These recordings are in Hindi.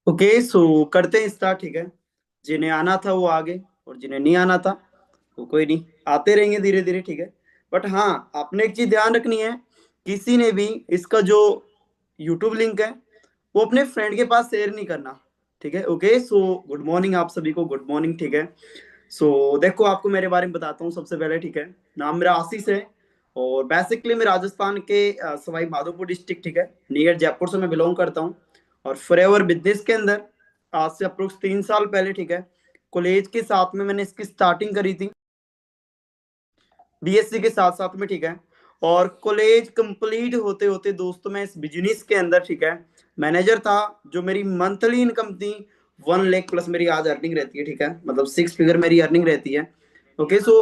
ओके सो करते हैं स्टार्ट। ठीक है, जिन्हें आना था वो आगे और जिन्हें नहीं आना था वो कोई नहीं, आते रहेंगे धीरे धीरे। ठीक है, बट हाँ आपने एक चीज ध्यान रखनी है, किसी ने भी इसका जो यूट्यूब लिंक है वो अपने फ्रेंड के पास शेयर नहीं करना। ठीक है, ओके सो गुड मॉर्निंग आप सभी को, गुड मॉर्निंग। ठीक है, सो देखो आपको मेरे बारे में बताता हूँ सबसे पहले। ठीक है, नाम मेरा आशीष है और बेसिकली मैं राजस्थान के सवाई माधोपुर डिस्ट्रिक्ट, ठीक है, नियर जयपुर से मैं बिलोंग करता हूँ। और फॉरएवर बिजनेस के अंदर आज से अप्रोक्स 3 साल पहले, ठीक है, कॉलेज के साथ में मैंने इसकी स्टार्टिंग करी थी, बीएससी के साथ साथ में। ठीक है, और कॉलेज कंप्लीट होते होते दोस्तों मैं इस बिजनेस के अंदर, ठीक है, मैनेजर था। जो मेरी मंथली इनकम थी 1 लाख प्लस मेरी आज अर्निंग रहती है। ठीक है, मतलब 6 फिगर मेरी अर्निंग रहती है। ओके सो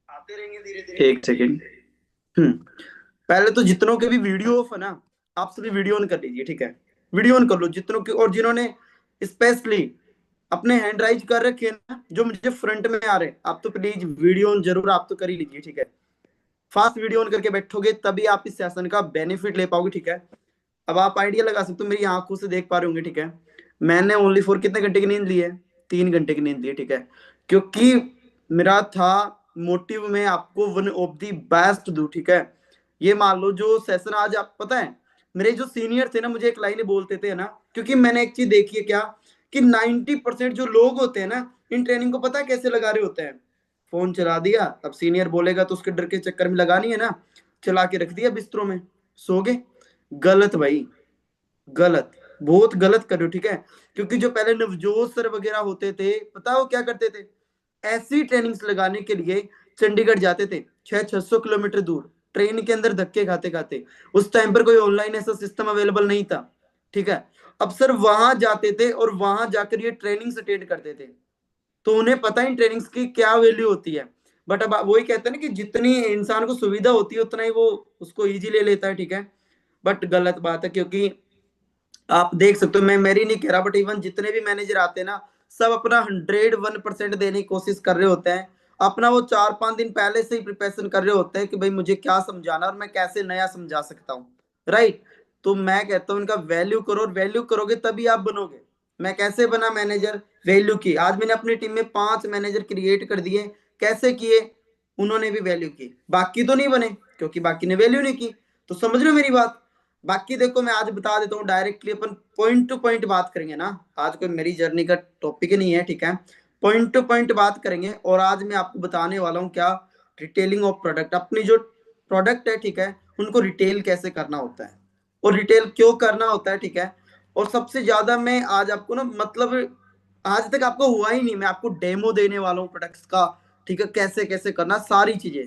आते रहेंगे धीरे धीरे। एक सेकेंड। हम्म पहले तो जितनों के भी वीडियो ऑफ है ना, आप सभी वीडियो ऑन कर लीजिए। ठीक है, वीडियो ऑन कर लो जितनों के, और जिन्होंने स्पेशली अपने हैंड राइज कर रखे हैं ना, जो मुझे फ्रंट में आ रहे हैं, आप तो प्लीज वीडियो ऑन जरूर आप तो कर ही लीजिए। ठीक है, फास्ट वीडियो ऑन करके बैठोगे तभी आप इस सेशन का बेनिफिट ले पाओगे। ठीक है, अब आप आइडिया लगा सकते हो, मेरी आंखों से देख पा रहे होंगे। ठीक है, मैंने ओनली फॉर कितने घंटे की नींद ली है? 3 घंटे की नींद ली है। ठीक है, क्योंकि मेरा था मोटिव में आपको वन ऑफ दी बेस्ट दूं। ठीक है, ये मान लो जो सेशन आज, आप पता है मेरे जो सीनियर थे ना, मुझे एक लाइन बोलते थे ना, क्योंकि मैंने एक चीज देखी है क्या, कि 90% जो लोग होते हैं ना, इन ट्रेनिंग को पता है कैसे लगा रहे होते हैं? फोन चला दिया, अब सीनियर बोलेगा तो उसके डर के चक्कर में लगानी है ना, चला के रख दिया बिस्तरों में, सो गए। गलत भाई, गलत, बहुत गलत कर रहे हो। ठीक है, क्योंकि जो पहले नवजोत सर वगैरह होते थे, पता है वो क्या करते थे? ऐसी ट्रेनिंग्स लगाने के लिए चंडीगढ़ जाते थे, 600-600 किलोमीटर दूर, ट्रेन के अंदर धक्के खाते खाते। उस टाइम पर कोई ऑनलाइन ऐसा सिस्टम अवेलेबल नहीं था। ठीक है, अब सर वहां जाते थे और वहां जाकर ये ट्रेनिंग्स अटेंड करते थे, तो उन्हें पता ही ट्रेनिंग्स की क्या वैल्यू होती है। बट अब वही कहते हैं ना कि जितनी इंसान को सुविधा होती है उतना ही वो उसको इजी ले लेता है। ठीक है, बट गलत बात है, क्योंकि आप देख सकते हो, मैं मेरी नहीं कह रहा, बट इवन जितने भी मैनेजर आते हैं ना, सब अपना 101% देने की कोशिश कर रहे होते हैं। अपना वो 4-5 दिन पहले से ही प्रिपरेशन कर रहे होते हैं कि भाई मुझे क्या समझाना और मैं कैसे नया समझा सकता हूँ। राइट, तो मैं कहता हूँ इनका वैल्यू करो, और वैल्यू करोगे तभी आप बनोगे। मैं कैसे बना मैनेजर? वैल्यू की। आज मैंने अपनी टीम में 5 मैनेजर क्रिएट कर दिए। कैसे किए? उन्होंने भी वैल्यू की, बाकी तो नहीं बने क्योंकि बाकी ने वैल्यू नहीं की। तो समझ रहे हो मेरी बात? बाकी देखो मैं आज बता देता हूँ डायरेक्टली, अपन पॉइंट टू पॉइंट बात करेंगे ना। आज कोई मेरी जर्नी का टॉपिक ही नहीं है। ठीक है, पॉइंट टू पॉइंट बात करेंगे, और आज मैं आपको बताने वाला हूँ क्या, रिटेलिंग ऑफ प्रोडक्ट। अपनी जो प्रोडक्ट है, ठीक है, उनको रिटेल कैसे करना होता है और रिटेल क्यों करना होता है। ठीक है, और सबसे ज्यादा मैं आज आपको ना, मतलब आज तक आपको हुआ ही नहीं, मैं आपको डेमो देने वाला हूँ प्रोडक्ट्स का। ठीक है, कैसे कैसे करना सारी चीजें,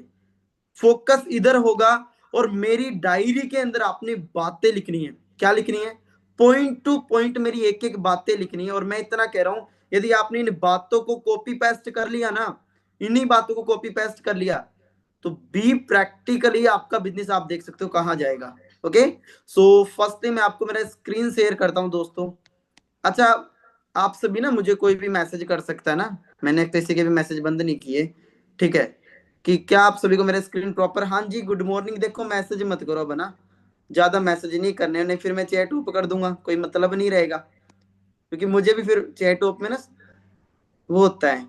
फोकस इधर होगा। और मेरी डायरी के अंदर आपने बातें लिखनी है। क्या लिखनी है? पॉइंट टू पॉइंट मेरी एक एक बातें लिखनी है। और मैं इतना कह रहा हूं, यदि आपने इन बातों को कॉपी पेस्ट कर लिया ना, इन्हीं बातों को कॉपी पेस्ट कर लिया, तो बी प्रैक्टिकली आपका बिजनेस आप देख सकते हो कहां जाएगा। ओके, सो फर्स्ट मैं आपको मेरा स्क्रीन शेयर करता हूं दोस्तों। अच्छा, आप सभी ना, मुझे कोई भी मैसेज कर सकता है ना, मैंने किसी के भी मैसेज बंद नहीं किए। ठीक है, कि क्या आप सभी को मेरा स्क्रीन प्रॉपर? हाँ जी, गुड मॉर्निंग। देखो मैसेज मत करो बना, ज्यादा मैसेज नहीं करने, नहीं फिर मैं चैट ऑफ कर दूंगा, कोई मतलब नहीं रहेगा। क्योंकि मुझे भी फिर चैट ऑफ में ना वो होता है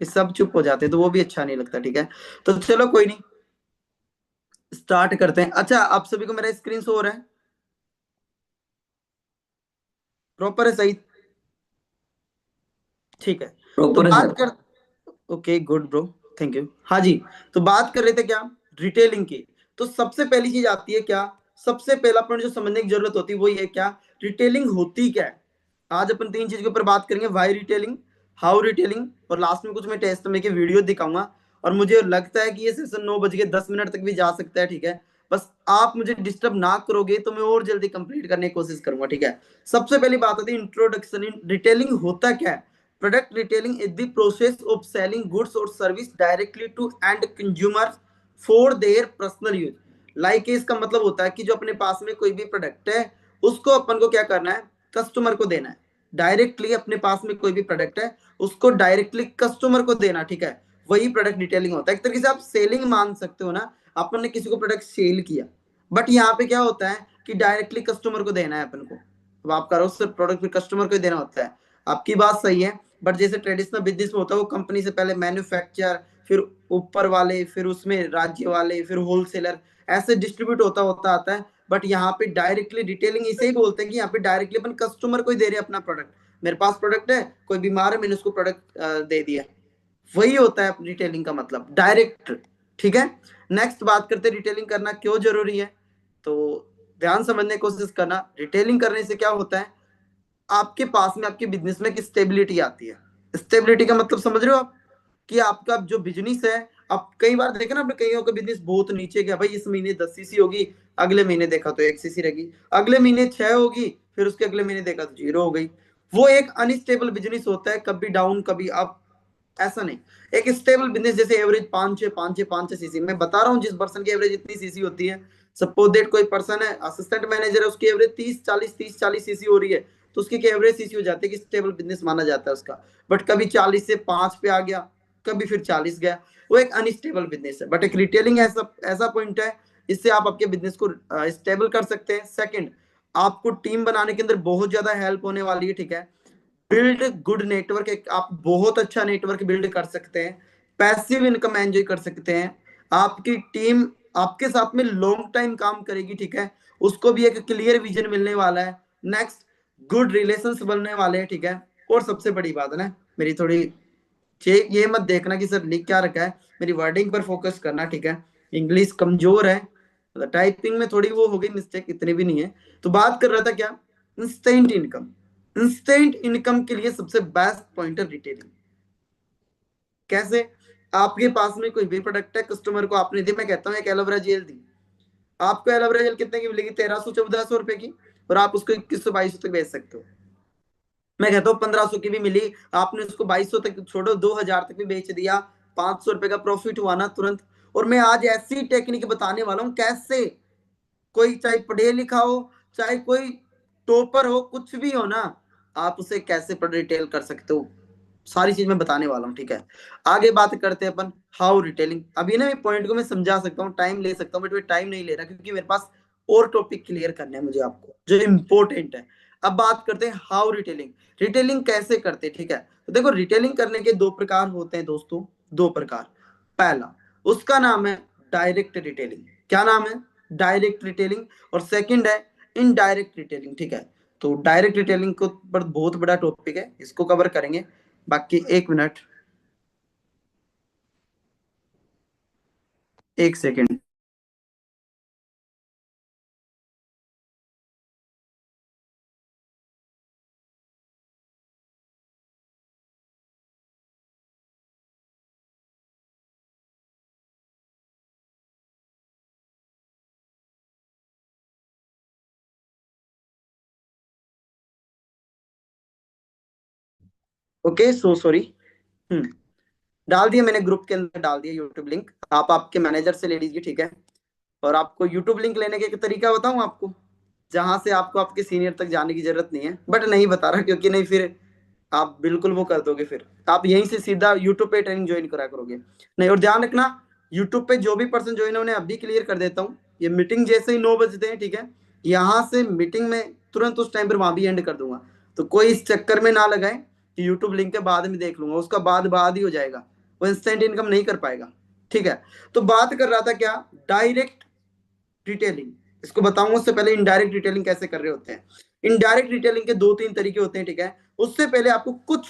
कि सब चुप हो जाते हैं, तो वो भी अच्छा नहीं लगता। ठीक है, तो चलो कोई नहीं, स्टार्ट करते हैं। अच्छा, आप सभी को मेरा स्क्रीन शो हो रहा है? प्रॉपर है? सही? ठीक है, तो प्रॉपर है बात सर। कर, okay good bro, thank you. हाँ जी, तो बात कर रहे थे क्या, रिटेलिंग की। तो सबसे पहली चीज आती है क्या, सबसे पहला पॉइंट जो समझने की जरूरत होती है वो ये, क्या रिटेलिंग होती क्या है। आज अपन 3 चीज के ऊपर बात करेंगे, वाई रिटेलिंग, हाउ रिटेलिंग, और लास्ट में कुछ मैं टेस्ट में के वीडियो दिखाऊंगा। और मुझे लगता है कि ये सेशन 9:10 तक भी जा सकता है। ठीक है, बस आप मुझे डिस्टर्ब ना करोगे तो मैं और जल्दी कंप्लीट करने की कोशिश करूंगा। ठीक है, सबसे पहली बात होती है इंट्रोडक्शन। इन रिटेलिंग होता क्या है? Product retailing is the process of selling goods or service directly to end consumers for their personal use. Like इसका मतलब होता है कि जो अपने पास में कोई भी प्रोडक्ट है, उसको अपन को क्या करना है, कस्टमर को देना है। डायरेक्टली अपने पास में कोई भी प्रोडक्ट है, उसको डायरेक्टली कस्टमर को देना। ठीक है, वही प्रोडक्ट डिटेलिंग होता है। एक तरीके से आप सेलिंग मान सकते हो ना, अपन ने किसी को प्रोडक्ट सेल किया, बट यहाँ पे क्या होता है कि डायरेक्टली कस्टमर को देना है अपन को। अब आप करो सिर्फ प्रोडक्ट फिर कस्टमर को ही देना होता है। आपकी बात सही है, बट जैसे ट्रेडिशनल बिजनेस में होता है वो कंपनी से पहले मैन्युफैक्चर, फिर ऊपर वाले, फिर उसमें राज्य वाले, फिर होलसेलर, ऐसे डिस्ट्रीब्यूट होता होता आता है। बट यहाँ पे डायरेक्टली रिटेलिंग इसे ही बोलते हैं कि यहाँ पे डायरेक्टली अपन कस्टमर को ही दे रहे हैं अपना प्रोडक्ट। मेरे पास प्रोडक्ट है, कोई बीमार है, मैंने उसको प्रोडक्ट दे दिया, वही होता है रिटेलिंग का मतलब, डायरेक्ट। ठीक है, नेक्स्ट बात करते हैं रिटेलिंग करना क्यों जरूरी है। तो ध्यान समझने की कोशिश करना, रिटेलिंग करने से क्या होता है, आपके पास में आपके बिजनेस में एक स्टेबिलिटी आती है। स्टेबिलिटी का मतलब समझ रहे हो आप, कि आपका जो बिजनेस है, अब कई बार देखा ना आपने, कईयों का बिजनेस बहुत नीचे गया, भाई इस महीने 10 सीसी होगी, अगले महीने देखा तो 1 सीसी रहेगी, अगले महीने 6 होगी, फिर उसके अगले महीने देखा तो 0 हो गई। वो एक अनस्टेबल बिजनेस होता है, कभी डाउन कभी अप, ऐसा नहीं। एक स्टेबल बिजनेस जैसे एवरेज 5-6 मैं बता रहा हूँ, जिस पर्सन की एवरेज इतनी सीसी होती है, सपोज दैट कोई पर्सन है असिस्टेंट मैनेजर है, उसकी एवरेज 30-40 सीसी हो रही है, तो उसकी एवरेज सीसी हो जाती है कि स्टेबल बिजनेस माना जाता है उसका। बट कभी 40 से 5 पे आ गया, कभी फिर 40 गया, वो एक अनस्टेबल बिजनेस है। बट एक रिटेलिंग ऐसा ऐसा पॉइंट है, इससे आप आपके बिजनेस को स्टेबल कर सकते हैं। सेकंड, आपको टीम बनाने के अंदर बहुत ज्यादा हेल्प होने वाली है। ठीक है, बिल्ड गुड नेटवर्क, एक आप बहुत अच्छा नेटवर्क बिल्ड कर सकते हैं, पैसिव इनकम एंजॉय कर सकते हैं, आपकी टीम आपके साथ में लॉन्ग टाइम काम करेगी। ठीक है, उसको भी एक क्लियर विजन मिलने वाला है। नेक्स्ट, गुड रिलेशंस बनने वाले हैं। ठीक है, और सबसे बड़ी बात है ना, मेरी थोड़ी ये मत देखना कि सर लिख क्या रखा है, मेरी वर्डिंग पर फोकस करना। ठीक है, इंग्लिश कमजोर है, मतलब टाइपिंग में थोड़ी वो हो गई मिस्टेक, इतनी भी नहीं है। तो बात कर रहा था क्या, इंस्टेंट इनकम। इंस्टेंट इनकम के लिए सबसे बेस्ट पॉइंटर रिटेलिंग। कैसे, आपके पास में कोई भी प्रोडक्ट है, कस्टमर को आपने दी, मैं कहता हूँ एक एलोवेरा जेल दी, आपको एलोवेरा जेल कितने की मिलेगी, 1300-1400 रुपए की, और आप उसको 2100-2200 तक बेच सकते हो। मैं कहता हूँ 1500 की भी मिली, आपने उसको 2200 तक छोड़ो, 2000 तक भी बेच दिया, 500 रुपए का प्रॉफिट हुआ ना तुरंत। और मैं आज ऐसी टेक्निक बताने वाला हूँ कैसे, कोई चाहे पढ़े लिखा हो, चाहे कोई टॉपर हो, कुछ भी हो ना, आप उसे कैसे रिटेल कर सकते हो, सारी चीज मैं बताने वाला हूँ। ठीक है, आगे बात करते हैं अपन हाउ रिटेलिंग। अभी ना पॉइंट को मैं समझा सकता हूँ, टाइम ले सकता हूँ, बट मैं टाइम नहीं ले रहा क्योंकि मेरे पास और टॉपिक क्लियर करने हैं मुझे आपको जो इम्पोर्टेंट है। अब बात करते हैं हाउ रिटेलिंग, रिटेलिंग कैसे करते हैं। ठीक है, तो देखो रिटेलिंग करने के दो प्रकार होते हैं दोस्तों, दो प्रकार। पहला, उसका नाम है डायरेक्ट रिटेलिंग। क्या नाम है, डायरेक्ट रिटेलिंग। और सेकंड है इनडायरेक्ट रिटेलिंग। ठीक है, तो डायरेक्ट रिटेलिंग को पर बहुत बड़ा टॉपिक है, इसको कवर करेंगे। बाकी 1 minute, 1 second. Okay, so sorry. Hmm, डाल दिया मैंने ग्रुप के अंदर, डाल दिया यूट्यूब लिंक, आप आपके मैनेजर से ले लीजिए। ठीक है, और आपको यूट्यूब लिंक लेने के एक तरीका बताऊं आपको, जहां से आपको आपके सीनियर तक जाने की जरूरत नहीं है, बट नहीं बता रहा क्योंकि नहीं फिर आप बिल्कुल वो कर दोगे, फिर आप यहीं से सीधा यूट्यूब पे ट्रेनिंग ज्वाइन करा करोगे। नहीं, और ध्यान रखना, यूट्यूब पे जो भी पर्सन ज्वाइन, उन्हें अभी क्लियर कर देता हूँ, ये मीटिंग जैसे ही 9 बजते हैं, ठीक है, यहाँ से मीटिंग में तुरंत उस टाइम पर वहां भी एंड कर दूंगा। तो कोई इस चक्कर में ना लगाए कि यूट्यूब लिंक के बाद में देख लूंगा, उसका बाद बाद ही हो जाएगा, वो इंस्टेंट इनकम नहीं कर पाएगा। ठीक है, तो बात कर रहा था क्या, डायरेक्ट रिटेलिंग, इसको बताऊंगा, उससे पहले इनडायरेक्ट रिटेलिंग कैसे कर रहे होते हैं। इनडायरेक्ट रिटेलिंग के 2-3 तरीके होते हैं। ठीक है, उससे पहले आपको कुछ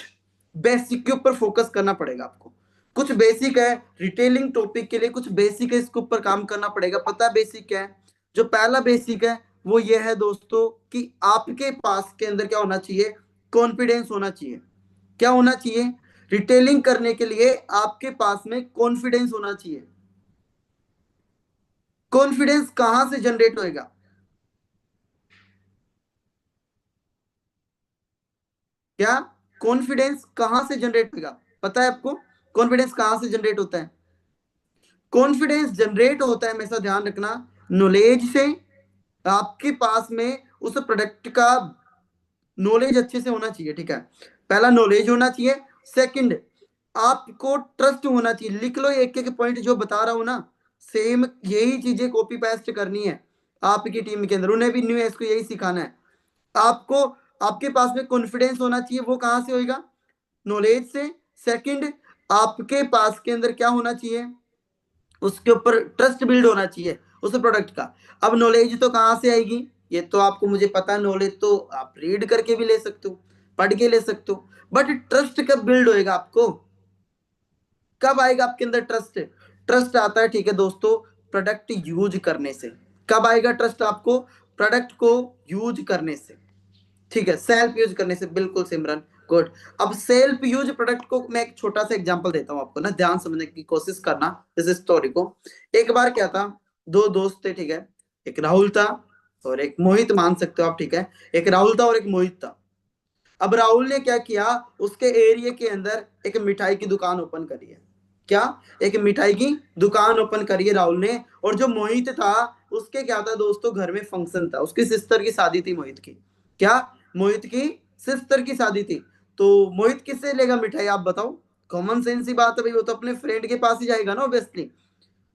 बेसिक के ऊपर फोकस करना पड़ेगा, आपको कुछ बेसिक है रिटेलिंग टॉपिक के लिए, कुछ बेसिक है, इसके ऊपर काम करना पड़ेगा। पता बेसिक है, जो पहला बेसिक है वो ये है दोस्तों, कि आपके पास के अंदर क्या होना चाहिए, कॉन्फिडेंस होना चाहिए। क्या होना चाहिए, रिटेलिंग करने के लिए आपके पास में कॉन्फिडेंस होना चाहिए। कॉन्फिडेंस कहां से जनरेट होएगा, क्या कॉन्फिडेंस कहां से जनरेट होगा, पता है आपको, कॉन्फिडेंस कहां से जनरेट होता है। कॉन्फिडेंस जनरेट होता है, हमेशा ध्यान रखना, नॉलेज से। आपके पास में उस प्रोडक्ट का नॉलेज अच्छे से होना चाहिए। ठीक है, पहला नॉलेज होना चाहिए। सेकंड, आपको ट्रस्ट होना चाहिए। लिख लो एक एक पॉइंट जो बता रहा हूं ना, सेम यही चीजें कॉपी पेस्ट करनी है आपकी टीम के अंदर, उन्हें भी न्यू को यही सिखाना है। आपको आपके पास में कॉन्फिडेंस होना चाहिए, वो कहां से होएगा? नॉलेज से। सेकंड, आपके पास के अंदर क्या होना चाहिए? उसके ऊपर ट्रस्ट बिल्ड होना चाहिए उस प्रोडक्ट का। अब नॉलेज तो कहां से आएगी? ये तो आपको मुझे पता है, नॉलेज तो आप रीड करके भी ले सकते हो, पढ़ के ले सकते हो, बट ट्रस्ट कब बिल्ड होएगा आपको? कब आएगा आपके अंदर ट्रस्ट? ट्रस्ट आता है, ठीक है दोस्तों, प्रोडक्ट यूज करने से। कब आएगा ट्रस्ट आपको? प्रोडक्ट को यूज करने से, ठीक है, सेल्फ यूज करने से। बिल्कुल सिमरन, गुड। अब सेल्फ यूज प्रोडक्ट को मैं एक छोटा सा एग्जांपल देता हूं आपको ना, ध्यान समझने की कोशिश करना इस स्टोरी को। एक बार क्या था, दो दोस्त थे, ठीक है, एक राहुल था और एक मोहित, मान सकते हो आप, ठीक है, एक राहुल था और एक मोहित था। अब राहुल ने क्या किया, उसके एरिया के अंदर एक मिठाई की दुकान ओपन करी है। क्या? एक मिठाई की दुकान ओपन करी है राहुल ने। और जो मोहित था, उसके क्या था दोस्तों, घर में फंक्शन था, उसकी सिस्टर की शादी थी मोहित की। क्या? मोहित की सिस्टर की शादी थी। तो मोहित किससे लेगा मिठाई, आप बताओ? कॉमन सेंस ही बात है भाई, वो तो अपने फ्रेंड के पास ही जाएगा ना ऑब्वियसली।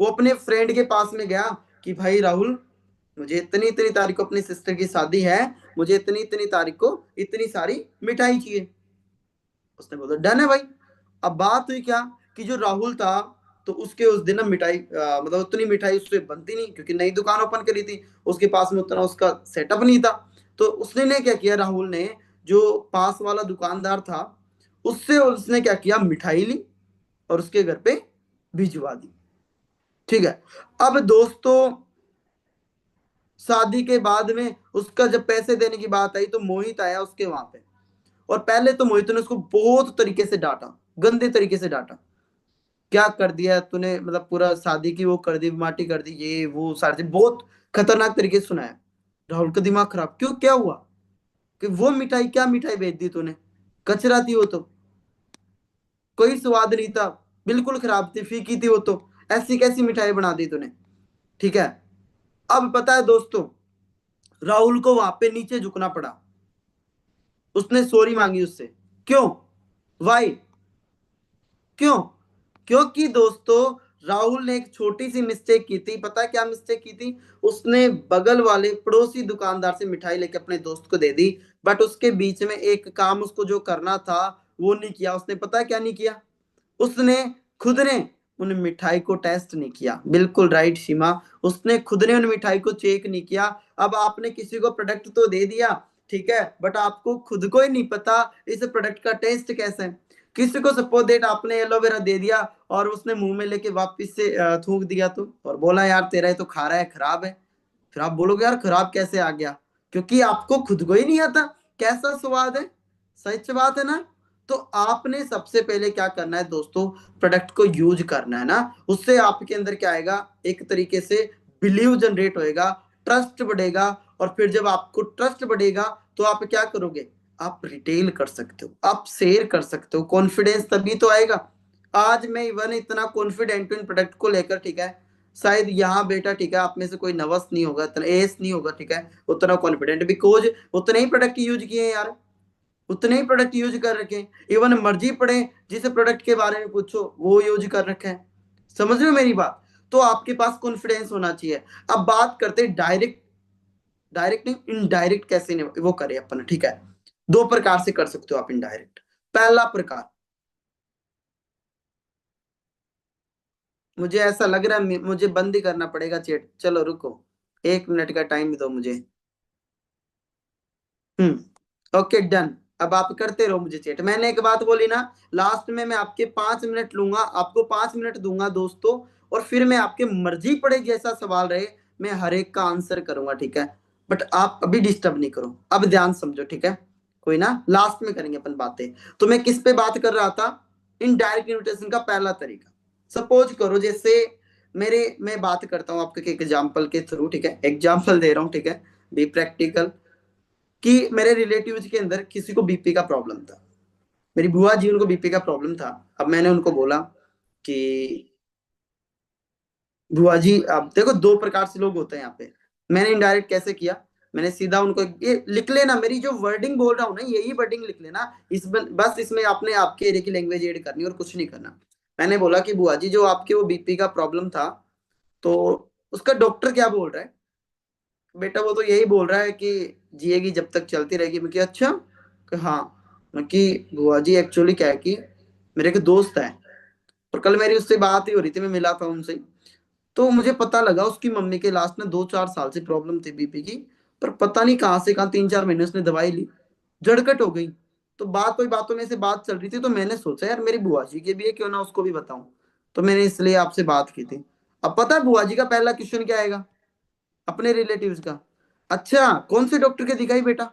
वो अपने फ्रेंड के पास में गया कि भाई राहुल, मुझे इतनी इतनी तारीख को अपनी सिस्टर की शादी है, मुझे इतनी इतनी तारीख को इतनी सारी मिठाई चाहिए। उसने बोला डन है भाई। अब बात हुई क्या, कि जो राहुल था, तो उसके उस दिन ना मिठाई मतलब उतनी मिठाई उससे बनती नहीं, क्योंकि नई दुकान ओपन करी थी, उसके पास में उतना उसका सेटअप नहीं था। तो उसने ने क्या किया, राहुल ने, जो पास वाला दुकानदार था, उससे उसने क्या किया, मिठाई ली और उसके घर पे भिजवा दी। ठीक है। अब दोस्तों, शादी के बाद में उसका जब पैसे देने की बात आई, तो मोहित आया उसके वहां पे। और पहले तो मोहित ने उसको बहुत तरीके से डांटा, गंदे तरीके से डांटा। क्या कर दिया तूने, मतलब पूरा शादी की वो कर दी, माटी कर दी, ये वो सारी चीज बहुत खतरनाक तरीके से सुनाया। राहुल का दिमाग खराब, क्यों, क्या हुआ? कि वो मिठाई, क्या मिठाई बेच दी तूने? कचरा थी वो तो, कोई स्वाद नहीं था, बिल्कुल खराब थी, फीकी थी वो तो। ऐसी कैसी मिठाई बना दी तूने? ठीक है। अब पता है दोस्तों, राहुल को वहां पे नीचे झुकना पड़ा। उसने सॉरी मांगी उससे। क्यों? वाई? क्यों? क्योंकि दोस्तों, राहुल ने एक छोटी सी मिस्टेक की थी। पता है क्या मिस्टेक की थी? उसने बगल वाले पड़ोसी दुकानदार से मिठाई लेके अपने दोस्त को दे दी, बट उसके बीच में एक काम उसको जो करना था वो नहीं किया उसने। पता है क्या नहीं किया? उसने खुद ने उन मिठाई को टेस्ट नहीं किया। बिल्कुल राइट सीमा, उसने खुद ने उन मिठाई को चेक नहीं किया। अब आपने किसी को प्रोडक्ट तो दे दिया, ठीक है, बट आपको खुद को ही नहीं पता इस प्रोडक्ट का टेस्ट कैसा है। किसी को सपोज डेट आपने एलोवेरा दे दिया और उसने मुंह में लेके वापस से थूक दिया, तो और बोला यार तेरा ये तो खा रहा है, खराब है। फिर आप बोलोगे यार खराब कैसे आ गया, क्योंकि आपको खुद को ही नहीं आता कैसा स्वाद है। सच बात है ना? तो आपने सबसे पहले क्या करना है दोस्तों, प्रोडक्ट को यूज करना है ना। उससे आपके अंदर क्या आएगा, एक तरीके से बिलीव जनरेट होएगा, ट्रस्ट बढ़ेगा। और फिर जब आपको ट्रस्ट बढ़ेगा, तो आप क्या करोगे, आप रिटेल कर सकते हो, आप शेयर कर सकते हो, कॉन्फिडेंस तभी तो आएगा। आज मैं इवन इतना कॉन्फिडेंट हूँ इन प्रोडक्ट को लेकर, ठीक है, शायद यहाँ बेटा, ठीक है, आप में से कोई नर्वस नहीं होगा, इतना एस नहीं होगा, ठीक है, उतना कॉन्फिडेंट, बिकॉज उतने ही प्रोडक्ट यूज किए हैं यार, उतने ही प्रोडक्ट यूज कर रखे हैं। इवन मर्जी पड़े, जिस प्रोडक्ट के बारे में पूछो वो यूज कर रखे हैं। समझ रहे हो मेरी बात? तो आपके पास कॉन्फिडेंस होना चाहिए। अब बात करते हैं डायरेक्ट, डायरेक्ट नहीं, इनडायरेक्ट कैसे नहीं वो करें अपन, ठीक है। दो प्रकार से कर सकते हो आप इनडायरेक्ट। पहला प्रकार, मुझे ऐसा लग रहा है मुझे बंद ही करना पड़ेगा चैट, चलो रुको, 1 मिनट का टाइम दो मुझे। Okay done. अब आप करते रहो मुझे चैट। मैंने एक बात बोली ना, लास्ट में मैं आपके 5 मिनट लूंगा, आपको 5 मिनट दूंगा दोस्तों। और फिर मैं आपके मर्जी पड़े जैसा सवाल रहे, मैं हर एक का आंसर करूंगा, ठीक है। बट आप अभी डिस्टर्ब नहीं करो, अब ध्यान समझो, ठीक है। कोई ना, लास्ट में करेंगे अपन बातें। तो मैं किस पे बात कर रहा था? इनडायरेक्ट इन्विटेशन का पहला तरीका। सपोज करो जैसे मैं बात करता हूँ आपके एग्जाम्पल के थ्रू, ठीक है, एग्जाम्पल दे रहा हूँ, ठीक है, बी प्रैक्टिकल। कि मेरे रिलेटिव्स के अंदर किसी को बीपी का प्रॉब्लम था, मेरी बुआ जी, उनको बीपी का प्रॉब्लम था। अब मैंने उनको बोला कि बुआ जी, आप देखो दो प्रकार से लोग होते हैं यहाँ पे। मैंने इनडायरेक्ट कैसे किया, मैंने सीधा उनको ये लिख लेना, मेरी जो वर्डिंग बोल रहा हूँ ना, यही वर्डिंग लिख लेना। बस इसमें आपने आपके एरिया की लैंग्वेज ऐड करनी और कुछ नहीं करना। मैंने बोला कि बुआ जी, जो आपके वो बीपी का प्रॉब्लम था, तो उसका डॉक्टर क्या बोल रहा है? बेटा वो तो यही बोल रहा है कि जिएगी जब तक चलती रहेगी। मैं कि अच्छा, कि हाँ। मैं कि बुआ जी एक्चुअली क्या है कि मेरे एक दोस्त है, और कल मेरी उससे बात ही हो रही थी, मैं मिला था उनसे। तो मुझे पता लगा उसकी मम्मी के लास्ट में 2-4 साल से प्रॉब्लम थी बीपी की। पर पता नहीं कहाँ से कहाँ 3-4 महीने उसने दवाई ली, जड़कट हो गई। तो बात कोई बातों में से बात चल रही थी, तो मैंने सोचा यार मेरी बुआ जी के भी है, क्यों ना उसको भी बताऊं। तो मैंने इसलिए आपसे बात की थी। अब पता है बुआ जी का पहला क्वेश्चन क्या आएगा अपने रिलेटिव्स का? अच्छा कौन से डॉक्टर के दिखाई बेटा,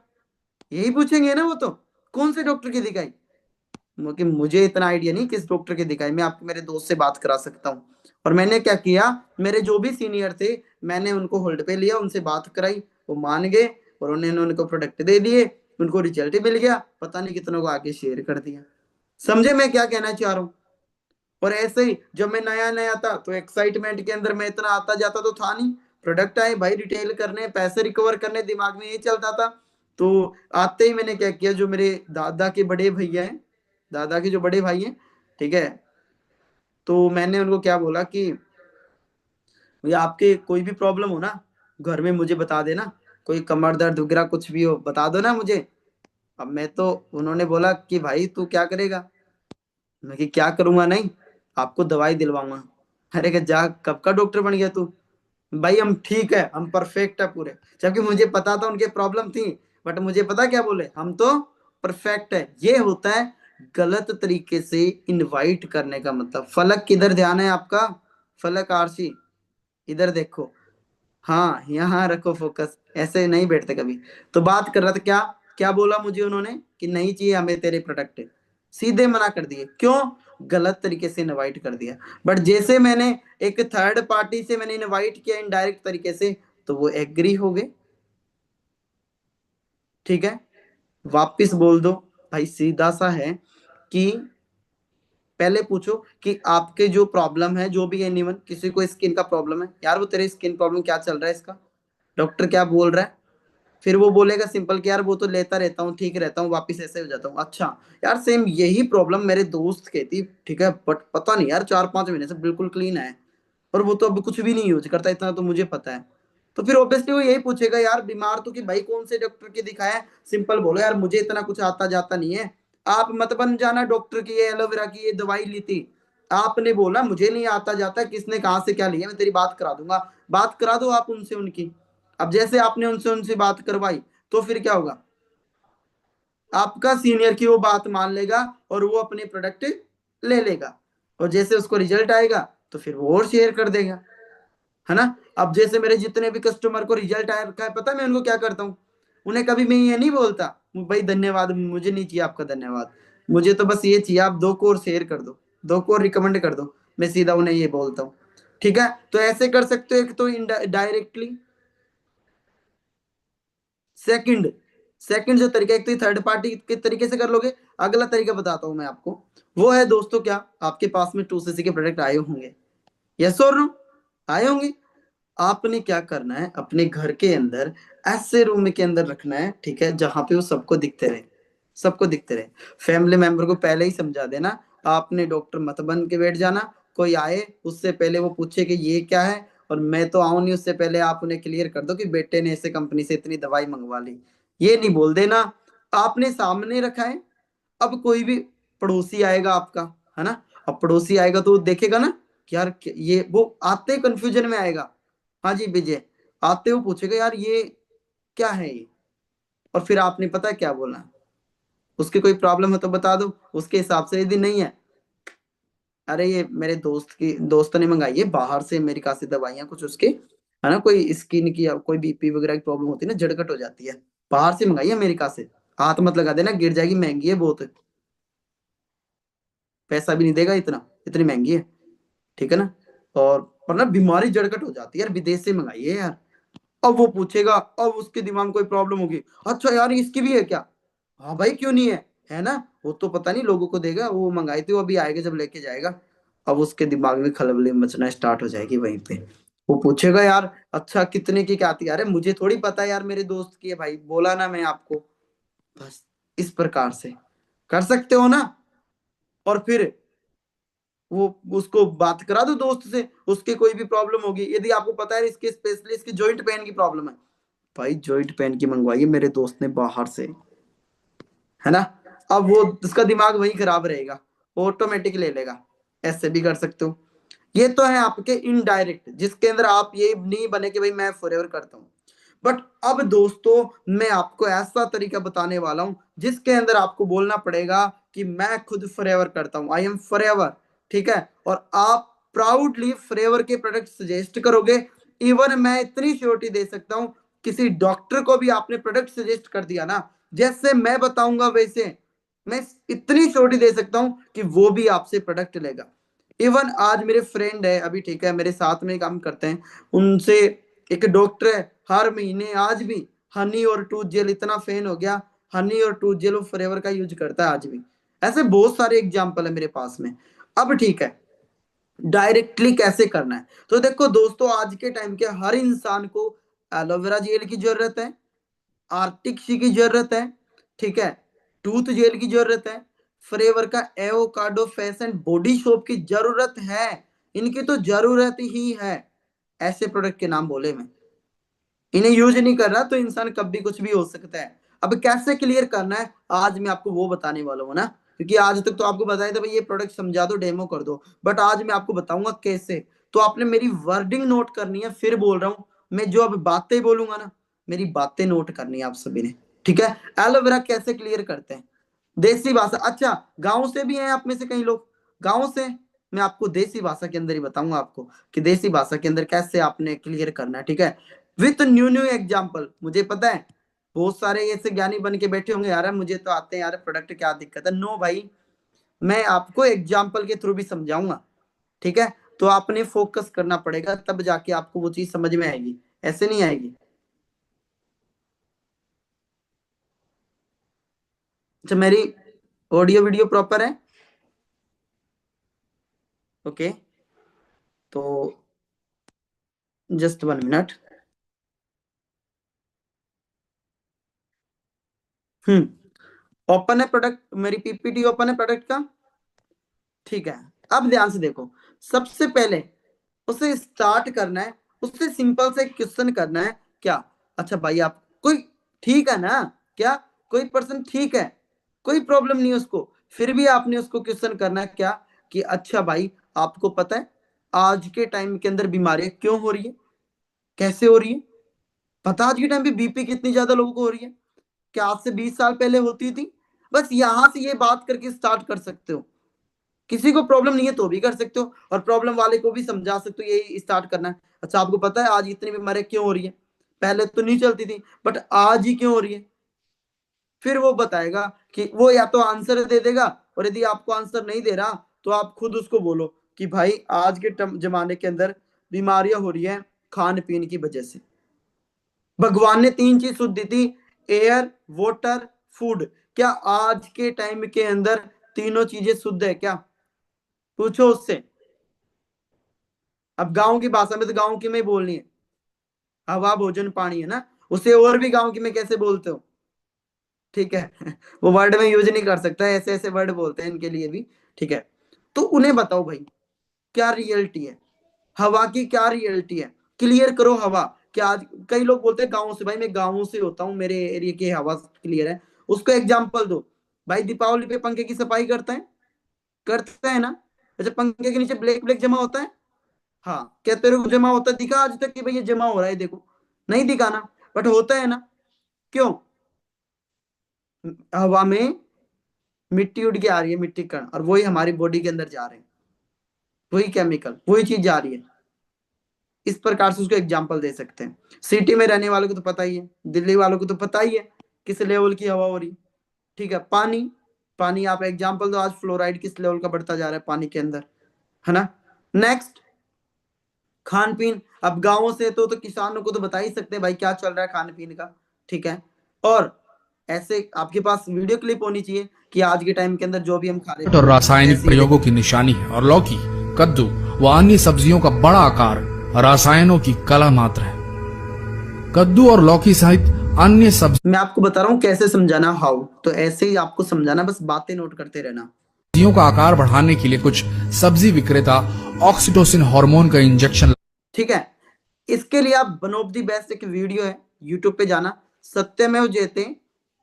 यही पूछेंगे ना वो तो। कौन से डॉक्टर की दिखाई? क्योंकि मुझे इतना आइडिया नहीं किस डॉक्टर की दिखाई, मैं आपको मेरे दोस्त से बात करा सकता हूँ। और मैंने क्या किया, मेरे जो भी सीनियर थे मैंने उनको होल्ड पे लिया, उनसे बात कराई, वो मान गए, और उन्होंने उनको प्रोडक्ट दे दिए, उनको रिजल्ट मिल गया, पता नहीं कितनों को आगे शेयर कर दिया। समझे मैं क्या कहना चाह रहा हूँ? और ऐसे ही जब मैं नया नया था तो एक्साइटमेंट के अंदर मैं इतना आता जाता तो था नहीं। प्रोडक्ट आए भाई, रिटेल करने, पैसे रिकवर करने, दिमाग में यही चलता था। तो आते ही मैंने क्या किया, जो मेरे दादा के बड़े भैया हैं, दादा के जो बड़े भाई हैं, ठीक है, तो मैंने उनको क्या बोला कि भैया आपके कोई भी प्रॉब्लम हो ना घर में मुझे बता देना, कोई कमर दर्द वगैरह कुछ भी हो बता दो ना मुझे। अब मैं तो, उन्होंने बोला कि भाई तू क्या करेगा? मैं कि क्या करूंगा, नहीं आपको दवाई दिलवाऊंगा। अरे कि जा, कब का डॉक्टर बन गया तू? भाई हम ठीक है, हम परफेक्ट है पूरे। जबकि मुझे पता था उनके प्रॉब्लम थी, बट मुझे पता क्या बोले, हम तो परफेक्ट है। ये होता है गलत तरीके से इनवाइट करने का मतलब। फलक किधर ध्यान है आपका? फलक आरसी, इधर देखो। हाँ यहाँ रखो फोकस, ऐसे नहीं बैठते कभी। तो बात कर रहा था क्या, क्या बोला मुझे उन्होंने कि नहीं चाहिए हमें तेरे प्रोडक्ट, सीधे मना कर दिए। क्यों? गलत तरीके से इनवाइट कर दिया। बट जैसे मैंने एक थर्ड पार्टी से मैंने इनवाइट किया इनडायरेक्ट तरीके से, तो वो एग्री हो गए। ठीक है, वापिस बोल दो भाई, सीधा सा है कि पहले पूछो कि आपके जो प्रॉब्लम है, जो भी एनीवन, किसी को स्किन का प्रॉब्लम है यार, वो तेरे स्किन प्रॉब्लम क्या चल रहा है इसका, डॉक्टर क्या बोल रहा है? फिर वो बोलेगा सिंपल कि यार वो तो लेता रहता हूँ, ठीक रहता हूँ, वापिस ऐसे हो जाता हूँ। अच्छा यार सेम यही प्रॉब्लम मेरे दोस्त की थी, ठीक है, बट पता नहीं यार 4-5 महीने से बिल्कुल क्लीन है, और वो तो अब कुछ भी नहीं यूज करता, इतना तो मुझे पता है। तो फिर ऑब्वियसली वो यही पूछेगा यार बीमार तो कि भाई कौन से डॉक्टर के दिखाया है? सिंपल बोलो यार मुझे इतना कुछ आता जाता नहीं है। आप मत बन जाना डॉक्टर की ये एलोवेरा की ये दवाई ली थी, आपने बोला मुझे नहीं आता जाता, किसने कहाँ से क्या लिया, मैं तेरी बात करा दूंगा। बात करा दो आप उनसे उनकी। अब जैसे आपने उनसे उनसे बात करवाई, तो फिर क्या होगा, आपका सीनियर की वो बात मान लेगा, और वो अपने प्रोडक्ट ले लेगा, और जैसे उसको रिजल्ट आएगा तो फिर वो और शेयर कर देगा, है ना? अब जैसे मेरे जितने भी कस्टमर को रिजल्ट आया रखा है, पता है मैं उनको क्या करता हूँ? उन्हें कभी मैं ये नहीं बोलता भाई धन्यवाद, मुझे नहीं चाहिए आपका धन्यवाद, मुझे तो बस ये चाहिए आप 2 को और शेयर कर दो, 2 को और रिकमेंड कर दो। मैं सीधा उन्हें ये बोलता हूँ। ठीक है, तो ऐसे कर सकते हो, एक तो डायरेक्टली। सेकंड, सेकंड जो तरीका, एक तो थर्ड पार्टी के तरीके से कर लोगे। अगला तरीका बताता हूं मैं आपको, वो है दोस्तों, क्या आपके पास में 2cc के प्रोडक्ट आए होंगे? यस और नो? आए होंगे। आपने क्या करना है, अपने घर के अंदर ऐसे रूम के अंदर रखना है, ठीक है, जहां पे वो सबको दिखते रहे, सबको दिखते रहे। फैमिली मेंबर को पहले ही समझा देना, आपने डॉक्टर मत बन के बैठ जाना। कोई आए उससे पहले वो पूछे कि ये क्या है, और मैं तो आऊं नहीं उससे पहले आप उन्हें क्लियर कर दो कि बेटे ने ऐसे कंपनी से इतनी दवाई मंगवा ली। ये नहीं बोल देना, आपने सामने रखा है। अब कोई भी पड़ोसी आएगा आपका, है ना, अब पड़ोसी आएगा तो वो देखेगा ना कि यार ये, वो आते कंफ्यूजन में आएगा। हाँ जी विजय, आते हुए पूछेगा यार ये क्या है ये, और फिर आपने पता है क्या बोलना, उसकी कोई प्रॉब्लम है तो बता दो, उसके हिसाब से। यदि नहीं है, अरे ये मेरे दोस्त ने मंगाई है बाहर से, अमेरिका से दवाइयाँ कुछ उसके, है ना, कोई स्किन की या कोई बीपी वगैरह की प्रॉब्लम होती है ना, जड़कट हो जाती है, बाहर से मंगाई है अमेरिका से। हाथ मत लगा देना, गिर जाएगी, महंगी है बहुत, पैसा भी नहीं देगा इतना, इतनी महंगी है। ठीक है ना? और ना बीमारी जड़कट हो जाती है यार, विदेश से मंगाई है यार। अब वो पूछेगा, अब उसके दिमाग में कोई प्रॉब्लम होगी, अच्छा यार इसकी भी है क्या? हाँ भाई क्यों नहीं है, है ना? वो तो पता नहीं लोगों को देगा, वो मंगाई थी, वो अभी आएगा जब लेके जाएगा। अब उसके दिमाग में खलबली मचना स्टार्ट हो जाएगी वहीं पे। वो पूछेगा यार अच्छा कितने की क्या आती है? अरे मुझे थोड़ी पता है यार, मेरे दोस्त की है भाई, बोला ना मैं आपको। बस इस प्रकार से कर सकते हो ना। और फिर वो उसको बात करा दो दोस्त से, उसके कोई भी प्रॉब्लम होगी, यदि आपको पता है इसके स्पेशली इसकी जॉइंट पेन की प्रॉब्लम है, भाई जॉइंट पेन की मंगवाई है मेरे दोस्त ने बाहर से, है ना। अब वो उसका दिमाग वही खराब रहेगा, ऑटोमेटिक ले लेगा। ऐसे भी कर सकते हो। ये तो है आपके इनडायरेक्ट, जिसके अंदर आप ये नहीं बने कि भाई मैं फॉरएवर करता हूँ। बट अब दोस्तों मैं आपको ऐसा तरीका बताने वाला हूं जिसके अंदर आपको बोलना पड़ेगा कि मैं खुद फॉरएवर करता हूं, आई एम फॉरएवर, ठीक है। और आप प्राउडली फॉरएवर के प्रोडक्ट सजेस्ट करोगे। इवन मैं इतनी श्योरिटी दे सकता हूं, किसी डॉक्टर को भी आपने प्रोडक्ट सजेस्ट कर दिया ना, जैसे मैं बताऊंगा वैसे, मैं इतनी श्योरिटी दे सकता हूं कि वो भी आपसे प्रोडक्ट लेगा। इवन आज मेरे फ्रेंड है अभी, ठीक है, मेरे साथ में काम करते हैं, उनसे एक डॉक्टर है, हर महीने आज भी हनी और टूथ जेल इतना फैन हो गया, हनी और टूथ जेल फॉरएवर का यूज करता है आज भी। ऐसे बहुत सारे एग्जांपल है मेरे पास में। अब ठीक है, डायरेक्टली कैसे करना है, तो देखो दोस्तों आज के टाइम के हर इंसान को एलोवेरा जेल की जरूरत है, आर्टिक सी की जरूरत है, ठीक है, टूथ जेल की जरूरत है, फ्लेवर का avocado face and body soap की जरूरत है। इनकी तो जरूरत ही है। ऐसे प्रोडक्ट के नाम बोले मैं, इन्हें यूज नहीं कर रहा तो इंसान कभी कुछ भी हो सकता है। अब कैसे क्लियर करना है आज मैं आपको वो बताने वाला हूँ ना, क्योंकि आज तक तो आपको बताया था भाई ये प्रोडक्ट समझा दो, डेमो कर दो, बट आज मैं आपको बताऊंगा कैसे। तो आपने मेरी वर्डिंग नोट करनी है, फिर बोल रहा हूँ मैं, जो अब बातें बोलूंगा ना, मेरी बातें नोट करनी है आप सभी ने, ठीक है। एलोवेरा कैसे क्लियर करते हैं, देसी भाषा। अच्छा, गांव से भी हैं आप में से कई लोग, गांव से मैं आपको देसी भाषा के अंदर ही बताऊंगा आपको कि देसी भाषा के अंदर कैसे आपने क्लियर करना है, ठीक है। With new new example. मुझे पता है बहुत सारे ऐसे ज्ञानी बन के बैठे होंगे, यार मुझे तो आते हैं यार प्रोडक्ट, क्या दिक्कत है। नो भाई, मैं आपको एग्जाम्पल के थ्रू भी समझाऊंगा, ठीक है। तो आपने फोकस करना पड़ेगा, तब जाके आपको वो चीज समझ में आएगी, ऐसे नहीं आएगी। अच्छा, मेरी ऑडियो वीडियो प्रॉपर है? ओके, तो जस्ट 1 मिनट। ओपन है प्रोडक्ट, मेरी पीपीटी ओपन है प्रोडक्ट का, ठीक है। अब ध्यान से देखो, सबसे पहले उसे स्टार्ट करना है, उससे सिंपल से क्वेश्चन करना है क्या। अच्छा भाई, आप कोई ठीक है ना, क्या कोई पर्सन ठीक है, कोई प्रॉब्लम नहीं है उसको, फिर भी आपने उसको क्वेश्चन करना है क्या, कि अच्छा भाई आपको पता है आज के टाइम के अंदर बीमारियां क्यों हो रही है, कैसे हो रही है, पता आज के टाइम पे बीपी कितनी ज्यादा लोगों को हो रही है, क्या आज से 20 साल पहले होती थी। बस यहां से ये बात करके स्टार्ट कर सकते हो। किसी को प्रॉब्लम नहीं है तो भी कर सकते हो, और प्रॉब्लम वाले को भी समझा सकते हो, यही स्टार्ट करना है। अच्छा, आपको पता है आज इतनी बीमारियां क्यों हो रही है, पहले तो नहीं चलती थी बट आज ही क्यों हो रही है। फिर वो बताएगा कि वो या तो आंसर दे देगा, और यदि आपको आंसर नहीं दे रहा तो आप खुद उसको बोलो कि भाई आज के जमाने के अंदर बीमारियां हो रही है खान पीन की वजह से। भगवान ने 3 चीज शुद्ध दी थी, एयर, वाटर, फूड। क्या आज के टाइम के अंदर तीनों चीजें शुद्ध है क्या, पूछो उससे। अब गांव की भाषा में तो गांव की में ही बोलनी है, हवा भोजन पानी, है ना। उसे और भी गांव की में कैसे बोलते हो, ठीक है। वो वर्ड में यूज नहीं कर सकता, ऐसे ऐसे वर्ड बोलते हैं इनके लिए भी, ठीक है। तो उन्हें बताओ भाई क्या रियलिटी है, हवा की क्या रियलिटी है, क्लियर करो हवा। क्या आज कई लोग बोलते हैं गाँव से, भाई मैं गाँव से होता हूँ, मेरे एरिया की हवा क्लियर है, उसको एग्जाम्पल दो। भाई दीपावली पे पंखे की सफाई करते हैं ना। अच्छा, पंखे के नीचे ब्लैक ब्लैक जमा होता है, हाँ, क्या तेरे को जमा होता दिखा आज तक कि भाई ये जमा हो रहा है, देखो नहीं दिखा ना, बट होता है ना। क्यों, हवा में मिट्टी उड़ के आ रही है, मिट्टी कण, और वही हमारी बॉडी के अंदर जा रहे हैं, वही केमिकल वही चीज जा रही है। इस प्रकार से उसको एग्जाम्पल दे सकते हैं। सिटी में रहने वालों को तो पता ही है, दिल्ली वालों को तो पता ही है किस लेवल की हवा हो रही, ठीक है। पानी, पानी आप एग्जाम्पल दो, आज फ्लोराइड किस लेवल का बढ़ता जा रहा है पानी के अंदर, है ना। नेक्स्ट, खान पीन। अब गांवों से तो किसानों को तो बता ही सकते हैं भाई क्या चल रहा है खान पीन का, ठीक है। और ऐसे आपके पास वीडियो क्लिप होनी चाहिए कि आज के टाइम के अंदर जो भी हम खा रहे और हैं रासायनिक जैसे प्रयोगों की निशानी है, और लौकी, कद्दू व अन्य सब्जियों का बड़ा आकार रसायनों की कला मात्र है। कद्दू और लौकी सहित अन्य मैं आपको बता रहा हूँ कैसे समझाना, हाउ, तो ऐसे ही आपको समझाना, बस बातें नोट करते रहना। सब्जियों का आकार बढ़ाने के लिए कुछ सब्जी विक्रेता ऑक्सीटोसिन हार्मोन का इंजेक्शन, ठीक है। इसके लिए आप वन ऑफ दी बेस्ट एक वीडियो है, यूट्यूब पे जाना, सत्यमेव जयते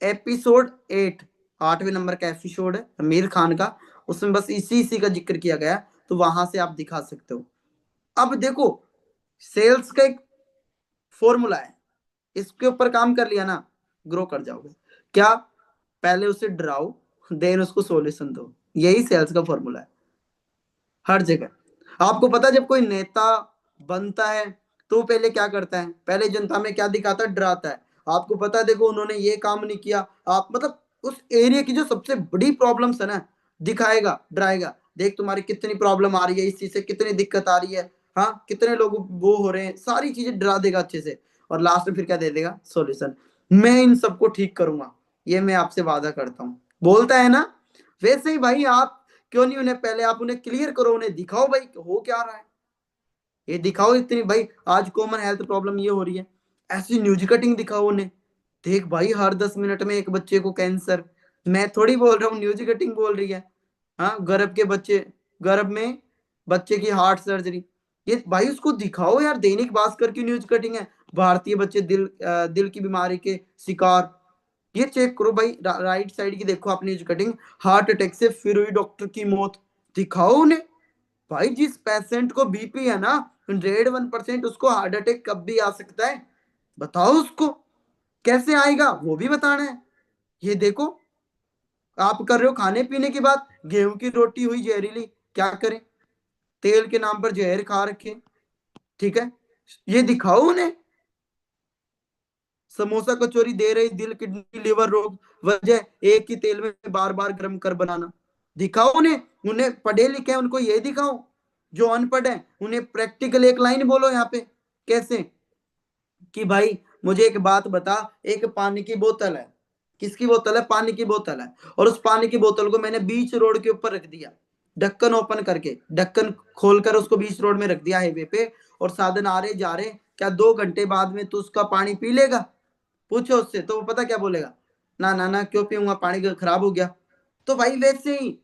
एपिसोड 8, 8वें नंबर का एपिसोड है आमिर खान का, उसमें बस इसी का जिक्र किया गया, तो वहां से आप दिखा सकते हो। अब देखो, सेल्स का एक फॉर्मूला है, इसके ऊपर काम कर लिया ना, ग्रो कर जाओगे। क्या? पहले उसे डराओ, देन उसको सॉल्यूशन दो, यही सेल्स का फॉर्मूला है हर जगह। आपको पता है जब कोई नेता बनता है तो पहले क्या करता है? पहले जनता में क्या दिखाता है? डराता है। आपको पता है, देखो उन्होंने ये काम नहीं किया, आप मतलब उस एरिया की जो सबसे बड़ी प्रॉब्लम्स है ना, दिखाएगा, डराएगा, देख तुम्हारी कितनी प्रॉब्लम आ रही है, इस चीज से कितनी दिक्कत आ रही है, हाँ कितने लोग वो हो रहे हैं, सारी चीजें डरा देगा अच्छे से, और लास्ट में फिर क्या दे देगा? सॉल्यूशन। मैं इन सबको ठीक करूंगा, ये मैं आपसे वादा करता हूँ, बोलता है ना। वैसे ही भाई आप क्यों नहीं उन्हें, पहले आप उन्हें क्लियर करो, उन्हें दिखाओ भाई हो क्या रहा है, ये दिखाओ इतनी भाई, आज कॉमन हेल्थ प्रॉब्लम ये हो रही है, ऐसी न्यूज कटिंग दिखाओ उन्हें, देख भाई हर 10 मिनट में एक बच्चे को कैंसर, मैं थोड़ी बोल रहा हूँ, न्यूज कटिंग बोल रही है। हाँ, गर्भ के बच्चे, गर्भ में बच्चे की हार्ट सर्जरी, ये भाई उसको दिखाओ यार, दैनिक भास्कर की न्यूज कटिंग है, भारतीय बच्चे दिल की बीमारी के शिकार, ये चेक करो भाई, राइट साइड की देखो आप न्यूज कटिंग, हार्ट अटैक से फिर हुई डॉक्टर की मौत, दिखाओ उन्हें। भाई जिस पेशेंट को बीपी है ना 101%, उसको हार्ट अटैक कब भी आ सकता है, बताओ उसको, कैसे आएगा वो भी बताना है। ये देखो, आप कर रहे हो खाने पीने की बात, गेहूं की रोटी हुई जहरीली, क्या करें? तेल के नाम पर जहर खा रखे, ठीक है, ये दिखाओ उन्हें। समोसा कचौरी दे रही, दिल किडनी लिवर रोग, वजह एक ही तेल में बार बार गर्म कर बनाना, दिखाओ उन्हें। उन्हें पढ़े लिखे हैं उनको ये दिखाओ, जो अनपढ़ है उन्हें प्रैक्टिकल एक लाइन बोलो यहाँ पे, कैसे कि भाई मुझे एक बात बता, एक पानी की बोतल है, किसकी बोतल है? पानी की बोतल है, और उस पानी की बोतल को मैंने बीच रोड के ऊपर रख दिया, ढक्कन ओपन करके, ढक्कन खोलकर उसको बीच रोड में रख दिया हाईवे पे, और साधन आ रहे जा रहे, क्या 2 घंटे बाद में तू उसका पानी पी लेगा? पूछो उससे, तो वो पता क्या बोलेगा? ना ना ना, क्यों पीऊंगा, पानी खराब हो गया। तो भाई वैसे ही,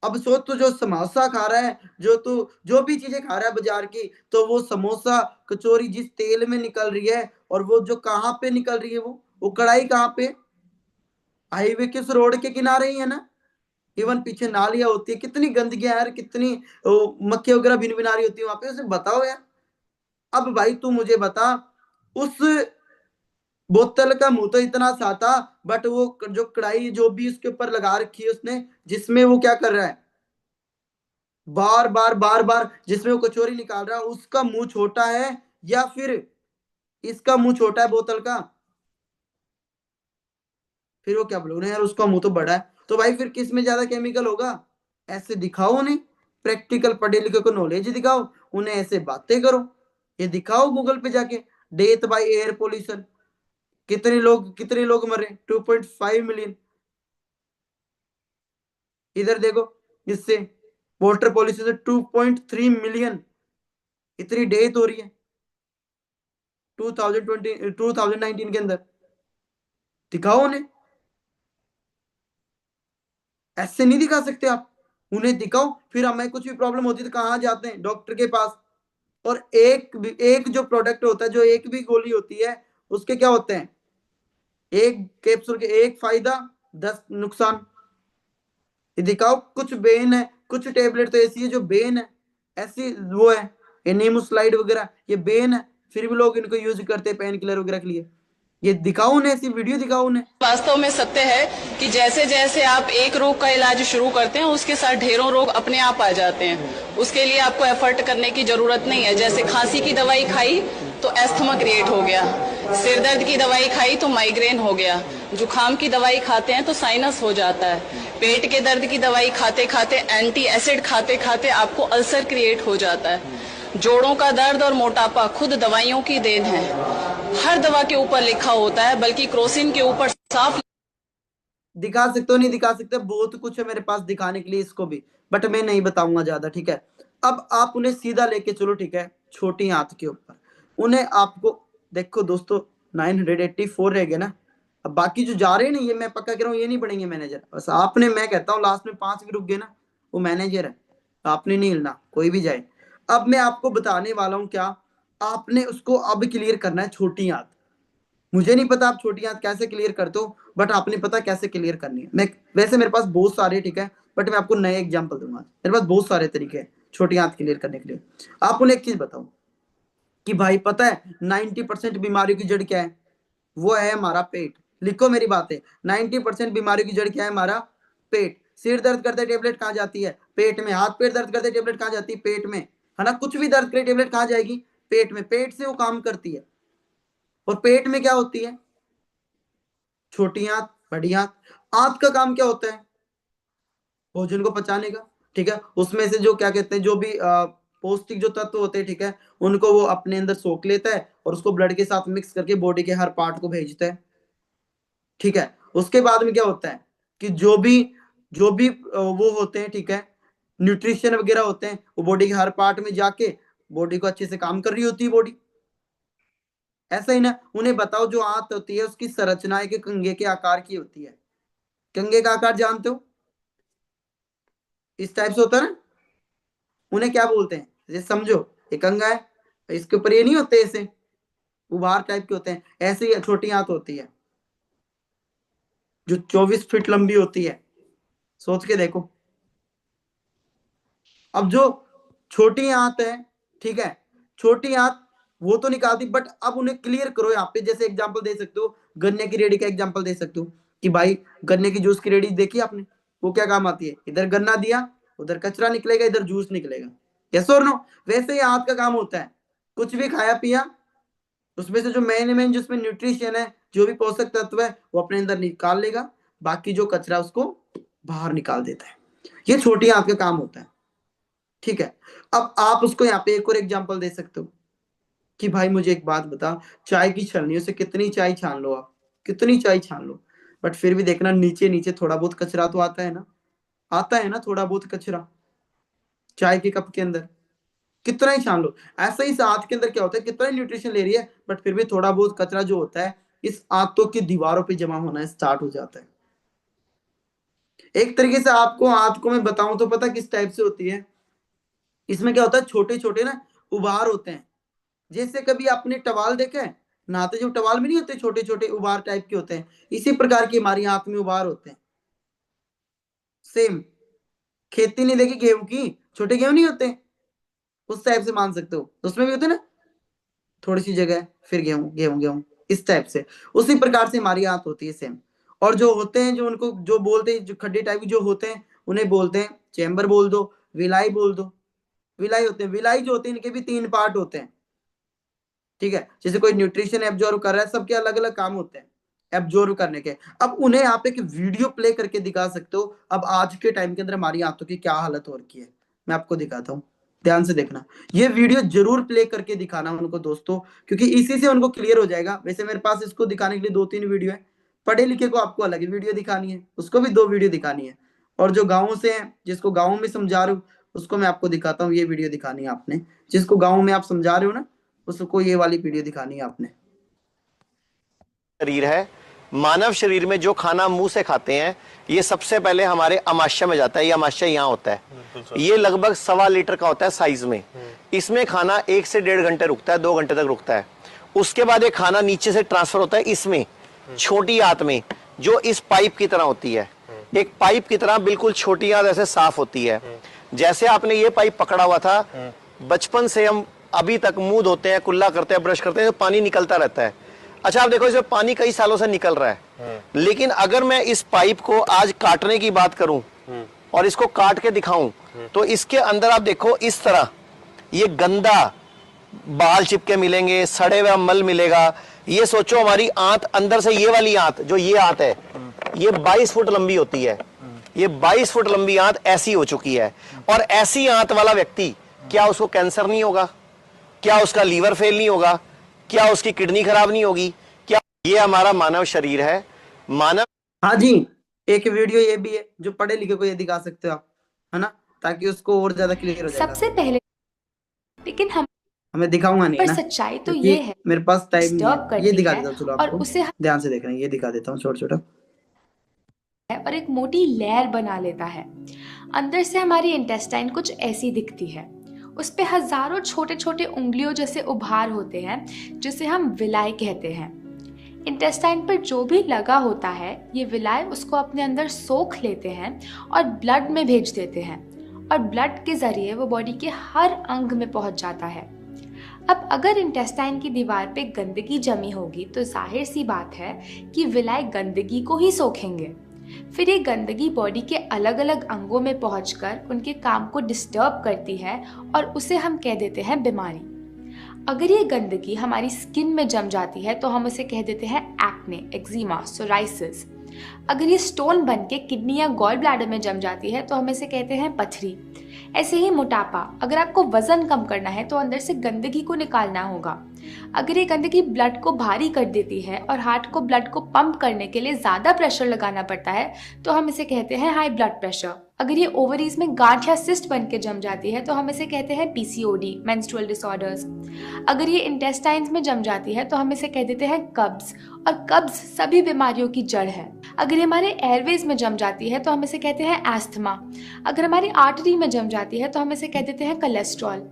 अब सोच, तू जो समोसा खा रहा है, जो तू जो भी चीजें खा रहा है बाजार की, तो वो समोसा कचौरी जिस तेल में निकल रही है, और वो जो कहाँ पे निकल रही है, वो कढ़ाई कहाँ पे? हाईवे किस रोड के किनारे ही है ना, इवन पीछे नालियां होती है, कितनी गंदगी है यार, कितनी मक्खी वगैरह भिन भिन आ रही होती है वहां पे, उसे बताओ यार। अब भाई तू मुझे बता, उस बोतल का मुंह तो इतना सा था, बट वो जो कढ़ाई जो भी उसके ऊपर लगा रखी है उसने, जिसमें वो क्या कर रहा है, बार बार बार बार जिसमें वो कचौरी निकाल रहा है, उसका मुंह छोटा है, या फिर इसका मुंह छोटा है बोतल का? फिर वो क्या बोलोगे यार, उसका मुंह तो बड़ा है, तो भाई फिर किस में ज्यादा केमिकल होगा? ऐसे दिखाओ उन्हें, प्रैक्टिकल पढ़े लिखे को नॉलेज दिखाओ, उन्हें ऐसे बातें करो, ये दिखाओ गूगल पे जाके, डेथ बाय एयर पोल्यूशन, कितने लोग मरे, 2.5 मिलियन। इधर देखो, इससे वाटर पॉल्यूशन से 2.3 मिलियन, इतनी डेथ हो रही है 2019 के अंदर, दिखाओ उन्हें, ऐसे नहीं दिखा सकते आप, उन्हें दिखाओ। फिर हमें कुछ भी प्रॉब्लम होती है तो कहाँ जाते हैं? डॉक्टर के पास। और एक जो प्रोडक्ट होता है, जो एक भी गोली होती है, उसके क्या होते हैं? एक कैप्सूल के एक फायदा, 10 नुकसान, ये दिखाओ। कुछ बेन है, कुछ टेबलेट तो ऐसी है जो बेन है, ऐसी वो है, ये नीमोस्लाइड वगैरह, ये बेन है, फिर भी लोग इनको यूज करते हैं पेन किलर वगैरह के लिए, ये दिखाओ उन्हें, ऐसी वीडियो दिखाओ उन्हें। वास्तव में सत्य है कि जैसे जैसे आप एक रोग का इलाज शुरू करते हैं, उसके साथ ढेरों रोग अपने आप आ जाते हैं। उसके लिए आपको एफर्ट करने की जरूरत नहीं है। जैसे खांसी की दवाई खाई तो एस्थमा क्रिएट हो गया, सिर दर्द की दवाई खाई तो माइग्रेन हो गया, जुकाम की दवाई खाते हैं तो साइनस हो जाता है, पेट के दर्द की दवाई खाते खाते, एंटी एसिड खाते खाते आपको अल्सर क्रिएट हो जाता है। जोड़ों का दर्द और मोटापा खुद दवाइयों की देन है। हर दवा के ऊपर लिखा होता है, बल्कि क्रोसिन के ऊपर साफ। दिखा सकते हो, नहीं दिखा सकते, बहुत कुछ है मेरे पास दिखाने के लिए इसको भी, बट मैं नहीं बताऊंगा ज्यादा, ठीक है। अब आप उन्हें सीधा लेके चलो, ठीक है, छोटी हाथ के ऊपर, उन्हें आपको, देखो दोस्तों, 984 रह गए ना, अब बाकी जो जा रहे हैं ना, ये मैं पक्का कह रहा हूँ, ये नहीं बनेंगे मैनेजर, बस आपने, मैं कहता हूँ लास्ट में 5 भी रुक गए ना, वो मैनेजर है, आपने नहीं हिलना, कोई भी जाए। अब मैं आपको बताने वाला हूँ क्या, आपने उसको अब क्लियर करना है, छोटी हाथ, मुझे नहीं पता आप छोटी आंत कैसे क्लियर करते हो, बट आपने पता कैसे क्लियर करनी है। मैं वैसे मेरे पास बहुत सारे, ठीक है, बट मैं आपको नए एग्जांपल दूंगा। मेरे पास बहुत सारे तरीके हैं छोटी आंत क्लियर करने के लिए। आप उन्हें एक चीज बताओ कि भाई पता है 90% बीमारियों की जड़ क्या है? वो है हमारा पेट। लिखो मेरी बातें, 90% बीमारियों की जड़ क्या है? हमारा पेट। सिर दर्द करते टेबलेट कहाँ जाती है? पेट में। हाथ पैर दर्द करते टेबलेट कहाँ जाती है? पेट में, है ना। कुछ भी दर्द करे टेबलेट कहाँ जाएगी? पेट में। पेट से वो काम करती है। और पेट में क्या होती है? छोटी आंत, बड़ी आंत। आंत का काम क्या होता है? भोजन को पचाने का, ठीक है। उसमें से जो क्या कहते हैं, जो भी पौष्टिक जो तत्व होते हैं, ठीक है, उनको वो अपने अंदर सोख लेता है और उसको ब्लड के साथ मिक्स करके बॉडी के हर पार्ट को भेजता है, ठीक है। उसके बाद में क्या होता है कि जो भी वो होते हैं, ठीक है, न्यूट्रिशन वगैरह होते हैं, वो बॉडी के हर पार्ट में जाके बॉडी को अच्छे से काम कर रही होती है बॉडी। ऐसा ही ना। उन्हें बताओ जो आंत होती है उसकी संरचना एक कंघे के आकार की होती है। कंघे का आकार जानते हो? इस टाइप से होता है ना। उन्हें क्या बोलते हैं? जैसे समझो एक कंघा है, इसके ऊपर ये नहीं होते ऐसे उभार टाइप के होते हैं, ऐसे ही छोटी आंत होती है जो 24 फीट लंबी होती है। सोच के देखो। अब जो छोटी आंत है, ठीक है, छोटी आंत वो तो निकालती, बट अब उन्हें क्लियर करो यहाँ पे। जैसे एग्जांपल दे सकते हो, गन्ने की रेडी का एग्जांपल दे सकते हो कि भाई गन्ने की जूस की रेडी देखी आपने, वो क्या काम आती है? इधर गन्ना दिया, उधर कचरा निकलेगा, इधर जूस निकलेगा। यस और नो? वैसे ही आंत का काम होता है। कुछ भी खाया पिया, उसमें से जो मेन जिसमें न्यूट्रिशन है, जो भी पोषक तत्व है, वो अपने अंदर निकाल लेगा, बाकी जो कचरा उसको बाहर निकाल देता है। ये छोटी आंत का काम होता है, ठीक है। अब आप उसको यहाँ पे एक और एग्जांपल दे सकते हो कि भाई मुझे एक बात बता, चाय की छलनियों से कितनी चाय छान लो आप, कितनी चाय छान लो, बट फिर भी देखना नीचे नीचे थोड़ा बहुत कचरा तो आता है ना। आता है ना थोड़ा बहुत कचरा चाय के कप के अंदर, कितना ही छान लो। ऐसा ही इस आंत के अंदर क्या होता है, कितना ही न्यूट्रिशन ले रही है, बट फिर भी थोड़ा बहुत कचरा जो होता है इस आंतों की दीवारों पे जमा होना स्टार्ट हो जाता है। एक तरीके से आपको आंत को मैं बताऊं तो पता किस टाइप से होती है? इसमें क्या होता है, छोटे छोटे ना उभार होते हैं। जैसे कभी आपने टवाल देखा है, नहाते जो टवाल में नहीं होते, छोटे छोटे उभार टाइप के होते हैं, इसी प्रकार की हमारी आंत में उभार होते हैं। सेम। खेती नहीं देखी गेहूं की, छोटे गेहूं नहीं होते, उस टाइप से मान सकते हो। उसमें भी होते ना थोड़ी सी जगह, फिर गेहूं गेहूं गेहूं, इस टाइप से। उसी प्रकार से हमारी आंत होती है सेम। और जो होते हैं, जो उनको जो बोलते हैं, जो खड्डे टाइप के जो होते हैं, उन्हें बोलते हैं चैम्बर बोल दो, विलाई बोल दो। विलाई होते हैं, विलाई जो होते हैं इनके भी 3 पार्ट होते हैं, ठीक है। जैसे कोई न्यूट्रिशन एब्जॉर्व कर रहा है, सबके अलग अलग काम होते हैं एब्जॉर्व करने के। अब उन्हें आप एक वीडियो प्ले करके दिखा सकते हो। अब आज के टाइम के अंदर हमारी आंतों की क्या हालत हो रखी है, मैं आपको दिखाता हूँ, ध्यान से देखना। ये वीडियो जरूर प्ले करके दिखाना उनको दोस्तों, क्योंकि इसी से उनको क्लियर हो जाएगा। वैसे मेरे पास इसको दिखाने के लिए 2-3 वीडियो है। पढ़े लिखे को आपको अलग वीडियो दिखानी है, उसको भी 2 वीडियो दिखानी है। और जो गाँव से है, जिसको गाँव में समझा रहे हो, उसको मैं आपको दिखाता हूँ। ये वीडियो दिखानी है आपने, जिसको गाँव में आप समझा रहे हो ना, उसको ये वाली वीडियो दिखानी है आपने। शरीर है। मानव शरीर में जो खाना मुंह से खाते हैं, ये सबसे पहले हमारे अमाशय में जाता है। ये अमाशय यहाँ होता है, ये लगभग 1.25 लीटर का होता है साइज में। इसमें खाना 1 से 1.5 घंटे रुकता है, 2 घंटे तक रुकता है। उसके बाद ये खाना नीचे से ट्रांसफर होता है इसमें, छोटी आंत में, जो इस पाइप की तरह होती है। एक पाइप की तरह बिल्कुल छोटी आंत ऐसे साफ होती है। जैसे आपने ये पाइप पकड़ा हुआ था, बचपन से हम अभी तक मुंह धोते हैं, कुल्ला करते हैं, ब्रश करते हैं, तो पानी निकलता रहता है। अच्छा आप देखो, इसमें पानी कई सालों से निकल रहा है, लेकिन अगर मैं इस पाइप को आज काटने की बात करूं और इसको काट के दिखाऊं, तो इसके अंदर आप देखो इस तरह ये गंदा बाल चिपके मिलेंगे, सड़े हुए मल मिलेगा। ये सोचो हमारी आंत अंदर से, ये वाली आंत जो ये आंत है, ये 22 फुट लंबी होती है। ये 22 फुट लंबी आंत ऐसी हो चुकी है। और ऐसी आंत वाला व्यक्ति, क्या उसको कैंसर नहीं होगा? क्या उसका लीवर फेल नहीं होगा? क्या उसकी किडनी खराब नहीं होगी? क्या? ये हमारा मानव शरीर है। मानव, हाँ जी, एक वीडियो ये भी है जो पढ़े लिखे को ये दिखा सकते हो आप, है ना, ताकि उसको और ज्यादा क्लियर हो जाएगा। सबसे पहले, लेकिन हमें दिखाऊंगा नहीं पर ना, सच्चाई तो ये है, मेरे पास टाइम नहीं डिस्टर्ब है। ये करती दिखा है देता हूँ, चलो और आपको उसे ध्यान से देखना, ये दिखा देता हूँ छोटा छोटा। और एक मोटी लेयर बना लेता है। अंदर से हमारी इंटेस्टाइन कुछ ऐसी दिखती है। उस पे हजारों छोटे छोटे उंगलियों जैसे उभार होते हैं, जिसे हम विलाई कहते हैं। इंटेस्टाइन पर जो भी लगा होता है ये विलाय उसको अपने अंदर सोख लेते हैं और ब्लड में भेज देते हैं और ब्लड के ज़रिए वो बॉडी के हर अंग में पहुंच जाता है। अब अगर इंटेस्टाइन की दीवार पे गंदगी जमी होगी तो जाहिर सी बात है कि विलाय गंदगी को ही सोखेंगे। फिर ये गंदगी बॉडी के अलग अलग अंगों में पहुंचकर उनके काम को डिस्टर्ब करती है और उसे हम कह देते हैं बीमारी। अगर ये गंदगी हमारी स्किन में जम जाती है तो हम उसे कह देते हैं एक्ने, एक्जिमा, सोराइसिस। अगर ये स्टोन बन के किडनी या गॉल ब्लैडर में जम जाती है तो हम इसे कहते हैं पथरी। ऐसे ही मोटापा, अगर आपको वजन कम करना है तो अंदर से गंदगी को निकालना होगा। अगर ये गंदगी ब्लड को भारी कर देती है और हार्ट को ब्लड को पंप करने के लिए ज़्यादा प्रेशर लगाना पड़ता है तो हम इसे कहते हैं हाई ब्लड प्रेशर। अगर ये ओवरीज में गांठ या सिस्ट बन के जम जाती है तो हम इसे कहते हैं पीसीओडी, मेंस्ट्रुअल डिसऑर्डर्स। अगर ये इंटेस्टाइन्स में जम जाती है तो हम इसे कह देते हैं कब्ज, और कब्ज सभी बीमारियों की जड़ है। अगर ये हमारे एयरवेज में जम जाती है तो हम इसे कहते हैं एस्थमा। अगर हमारी आर्टरी में जम जाती है तो हम इसे कह देते हैं कोलेस्ट्रॉल।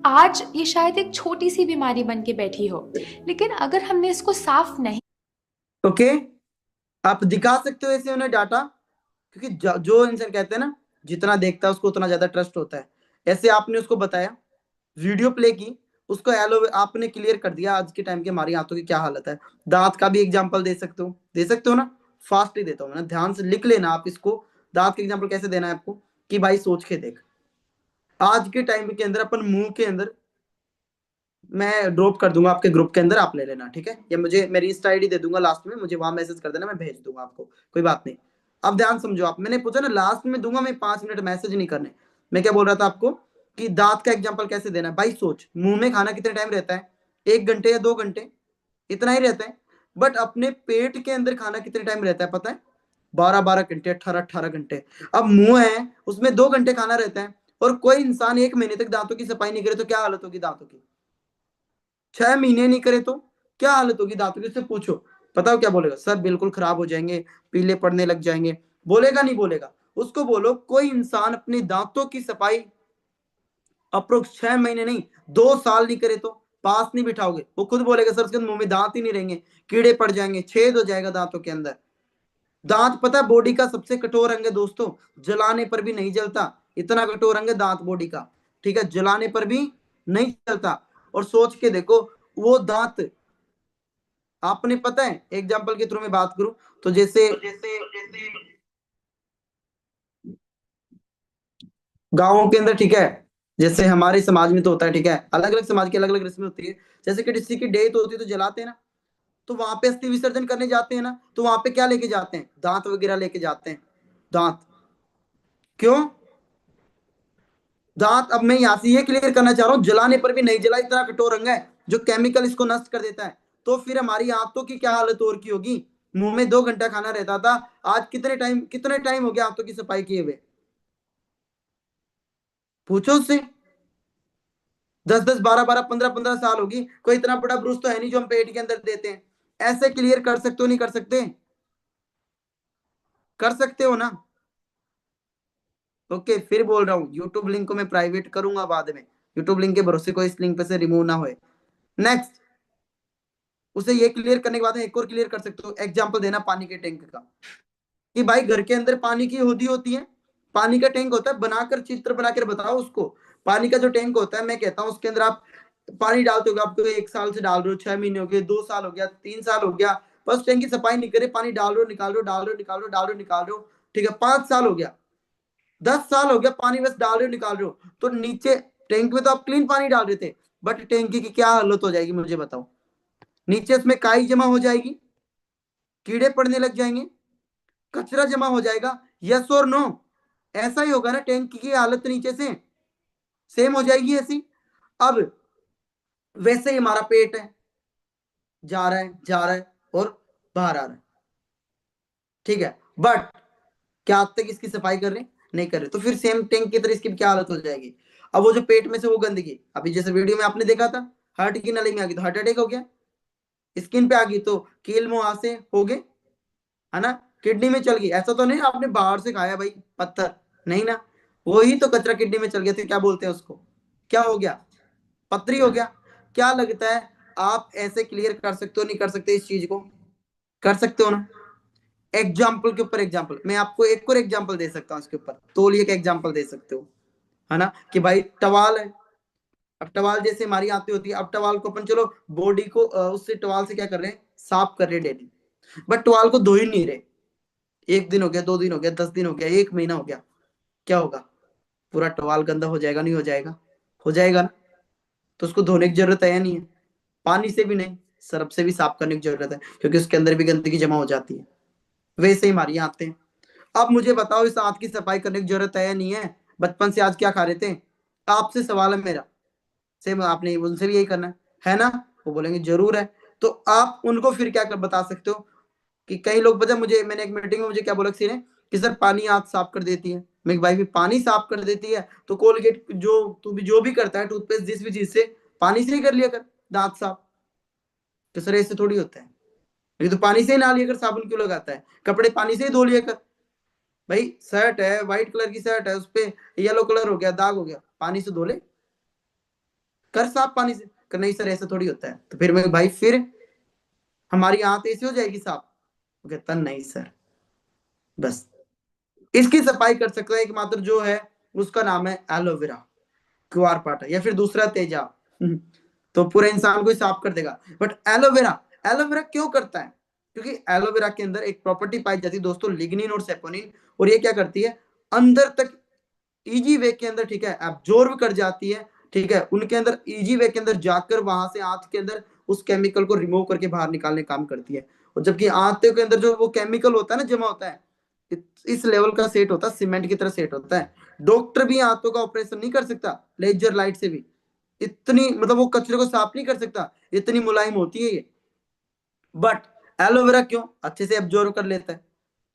आज ये शायद एक छोटी सी बीमारी बन के बैठी हो, लेकिन अगर हमने इसको साफ नहीं ओके आप दिखा सकते हो ऐसे उन्हें डाटा, क्योंकि जो इंसान कहते हैं ना जितना देखता है उसको उतना ज्यादा ट्रस्ट होता है। ऐसे आपने उसको बताया, वीडियो प्ले की, उसको एलो आपने क्लियर कर दिया आज के टाइम के हमारी आंतों की क्या हालत है। दांत का भी एग्जांपल दे सकते हो ना, फास्ट ही देता हूँ ना, ध्यान से लिख लेना आप इसको। दांत के एग्जांपल कैसे देना है आपको कि भाई सोच के देख। आज के टाइम के अंदर अपन मुंह के अंदर, मैं ड्रॉप कर दूंगा आपके ग्रुप के अंदर, आप ले लेना, ठीक है? या मुझे मेरी इंस्टा आईडी दे दूंगा लास्ट में, मुझे वहां मैसेज कर देना, मैं भेज दूंगा आपको, कोई बात नहीं। अब ध्यान समझो आप, मैंने पूछा ना लास्ट में दूंगा, मैं 5 मिनट मैसेज नहीं करने। मैं क्या बोल रहा था आपको कि दांत का एग्जाम्पल कैसे देना है। भाई सोच, मुंह में खाना कितने टाइम रहता है? 1 घंटे या 2 घंटे, इतना ही रहता है। बट अपने पेट के अंदर खाना कितने टाइम रहता है पता है? 12-12 घंटे, 18-18 घंटे। अब मुंह है उसमें 2 घंटे खाना रहता है, और कोई इंसान 1 महीने तक दांतों की सफाई नहीं करे तो क्या हालत होगी दांतों की? 6 महीने नहीं करे तो क्या हालत होगी दांतों की? उससे पूछो, पता हो क्या बोलेगा? सर बिल्कुल खराब हो जाएंगे, पीले पड़ने लग जाएंगे। बोलेगा नहीं बोलेगा? उसको बोलो कोई इंसान अपने दांतों की सफाई अप्रोक्स 6 महीने नहीं 2 साल नहीं करे तो पास नहीं बिठाओगे, वो खुद बोलेगा सर उसके मुंह में दांत ही नहीं रहेंगे, कीड़े पड़ जाएंगे, छेद हो जाएगा दांतों के अंदर। दांत पता है बॉडी का सबसे कठोर अंग है दोस्तों, जलाने पर भी नहीं जलता, इतना कठोर अंग है दांत बॉडी का, ठीक है? जलाने पर भी नहीं जलता। और सोच के देखो वो दांत, आपने पता है एग्जाम्पल के थ्रू में बात करूं तो जैसे गांवों के अंदर, ठीक है, जैसे हमारे समाज में तो होता है, ठीक है, अलग अलग समाज की अलग अलग रस्में होती है। जैसे कि किसी की डेथ होती है तो जलाते हैं ना, तो वहां पे अस्थि विसर्जन करने जाते हैं ना, तो वहां पे क्या लेके जाते हैं? दांत वगैरह लेके जाते हैं। दांत क्यों? दांत, अब मैं यहां से ये क्लियर करना चाह रहा हूं, जलाने पर भी नहीं जला, इतना कठोर अंग है जो केमिकल इसको नष्ट कर देता है। तो फिर हमारी आंतों की क्या हालत और की होगी? मुंह में 2 घंटा खाना रहता था, आज कितने टाइम हो गया आंतों की सफाई किए हुए? पूछो उससे। 10-10, 12-12, 15-15 साल होगी। कोई इतना बड़ा ब्रूस तो है नहीं जो हम पेट के अंदर देते हैं। ऐसे क्लियर कर सकते हो नहीं कर सकते? कर सकते हो ना? ओके फिर बोल रहा हूँ, यूट्यूब लिंक को मैं प्राइवेट करूंगा बाद में, यूट्यूब लिंक के भरोसे कोई इस लिंक पे से रिमूव ना होए। नेक्स्ट, उसे ये क्लियर करने के बाद एक और क्लियर कर सकते हो, एग्जांपल देना पानी के टैंक का, कि भाई घर के अंदर पानी की होदी होती है, पानी का टैंक होता है, बनाकर चित्र बनाकर बताओ उसको। पानी का जो टैंक होता है, मैं कहता हूँ उसके अंदर आप पानी डालते हो, आपको 1 साल से डाल रहे हो, 6 महीने हो गए, 2 साल हो गया, 3 साल हो गया, बस टैंक की सफाई नहीं करे, पानी डाल रहे हो निकाल रहे हो, डाल रहे हो निकाल रहे हो, डाल रहे हो निकाल रहे हो, ठीक है, 5 साल हो गया, 10 साल हो गया, पानी बस डाल रहे हो निकाल रहे हो, तो नीचे टैंक में तो आप क्लीन पानी डाल रहे थे, बट टैंक की क्या हालत हो जाएगी मुझे बताओ? नीचे उसमें काई जमा हो जाएगी, कीड़े पड़ने लग जाएंगे, कचरा जमा हो जाएगा, यस और नो? ऐसा ही होगा ना, टैंक की हालत नीचे से सेम हो जाएगी ऐसी। अब वैसे ही हमारा पेट है, जा रहा है जा रहा है और बाहर आ रहा है, ठीक है, बट क्या आज तक इसकी सफाई कर रहे? नहीं कर रहे, तो फिर सेम टैंक की तरह इसकी क्या हालत हो जाएगी? अब वो जो पेट में से वो गंदगी, अभी जैसे वीडियो में आपने देखा था, हार्ट की नली में आ गई तो हार्ट अटैक हो गया, स्किन पे आ गई तो कील मुहासे हो गए, है ना, किडनी में चल गई, ऐसा तो नहीं आपने बाहर से खाया भाई पत्थर, नहीं ना, वही तो कचरा किडनी में चल गया, तो क्या बोलते हैं उसको, क्या हो गया? पथरी हो गया। क्या लगता है आप ऐसे क्लियर कर सकते हो नहीं कर सकते इस चीज को? कर सकते हो ना? एग्जाम्पल के ऊपर एग्जाम्पल, मैं आपको एक और एग्जाम्पल दे सकता हूँ इसके ऊपर, तौलिए का एग्जाम्पल दे सकते हो, है ना, कि भाई टवाल है। अब टवाल जैसे हमारी आती होती है, अब टवाल को अपन चलो बॉडी को उससे टवाल से क्या कर रहे हैं, साफ कर रहे हैं डेली, बट टवाल को धो ही नहीं रहे। 1 दिन हो गया, 2 दिन हो गया, 10 दिन हो गया, 1 महीना हो गया, क्या होगा? पूरा टवाल गंदा हो जाएगा, नहीं हो जाएगा? हो जाएगा ना। तो उसको धोने की जरूरत है या नहीं है? पानी से भी नहीं, सर्फ से भी साफ करने की जरूरत है, क्योंकि उसके अंदर भी गंदगी जमा हो जाती है। वैसे ही हमारी आते हैं। अब मुझे बताओ, इस आंत की सफाई करने की जरूरत है या नहीं है? बचपन से आज क्या खा रहे थे? आपसे सवाल है मेरा, सेम आपने उनसे भी यही करना है ना? वो बोलेंगे जरूर है। तो आप उनको फिर क्या कर बता सकते हो कि कई लोग, पता मुझे, मैंने एक मीटिंग में मुझे क्या बोला किसी ने कि सर पानी आंत साफ कर देती है। मैं भाई भी पानी साफ कर देती है तो कोलगेट जो तू भी जो भी करता है, टूथपेस्ट जिस भी चीज से, पानी से ही कर लिया कर दांत साफ। तो सर ऐसे थोड़ी होता है, ये तो पानी से ही ना लिया कर, साबुन क्यों लगाता है? कपड़े पानी से ही धो लिया कर। भाई शर्ट है, व्हाइट कलर की शर्ट है, उस पे येलो कलर हो गया, दाग हो गया, पानी से धो ले, कर साफ पानी से। कर नहीं सर ऐसा थोड़ी होता है। तो फिर मैं भाई फिर हमारी आंत ऐसी हो जाएगी साफ? वो कहता नहीं सर, बस इसकी सफाई कर सकता है एकमात्र जो है, उसका नाम है एलोवेरा, क्यूआर पाटा, या फिर दूसरा तेजा। तो पूरे इंसान को ही साफ कर देगा। बट एलोवेरा, एलोवेरा क्यों करता है? क्योंकि एलोवेरा के अंदर एक प्रॉपर्टी पाई जाती है दोस्तों, लिग्निन और सेपोनिन, और ये क्या करती है, अंदर तक इजी वे के अंदर, ठीक है, एब्जॉर्ब कर जाती है, ठीक है, उनके अंदर इजी वे के अंदर जाकर वहां से आंत के अंदर उस केमिकल को रिमूव करके बाहर निकालने काम करती है। और जबकि आंतों के अंदर जो वो केमिकल होता है ना, जमा होता है, इस लेवल का सेट होता है, सीमेंट की तरह सेट होता है। डॉक्टर भी आंतों का ऑपरेशन नहीं कर सकता लेजर लाइट से भी, इतनी मतलब वो कचरे को साफ नहीं कर सकता, इतनी मुलायम होती है ये। बट एलोवेरा क्यों अच्छे से एब्जॉर्ब कर लेता है?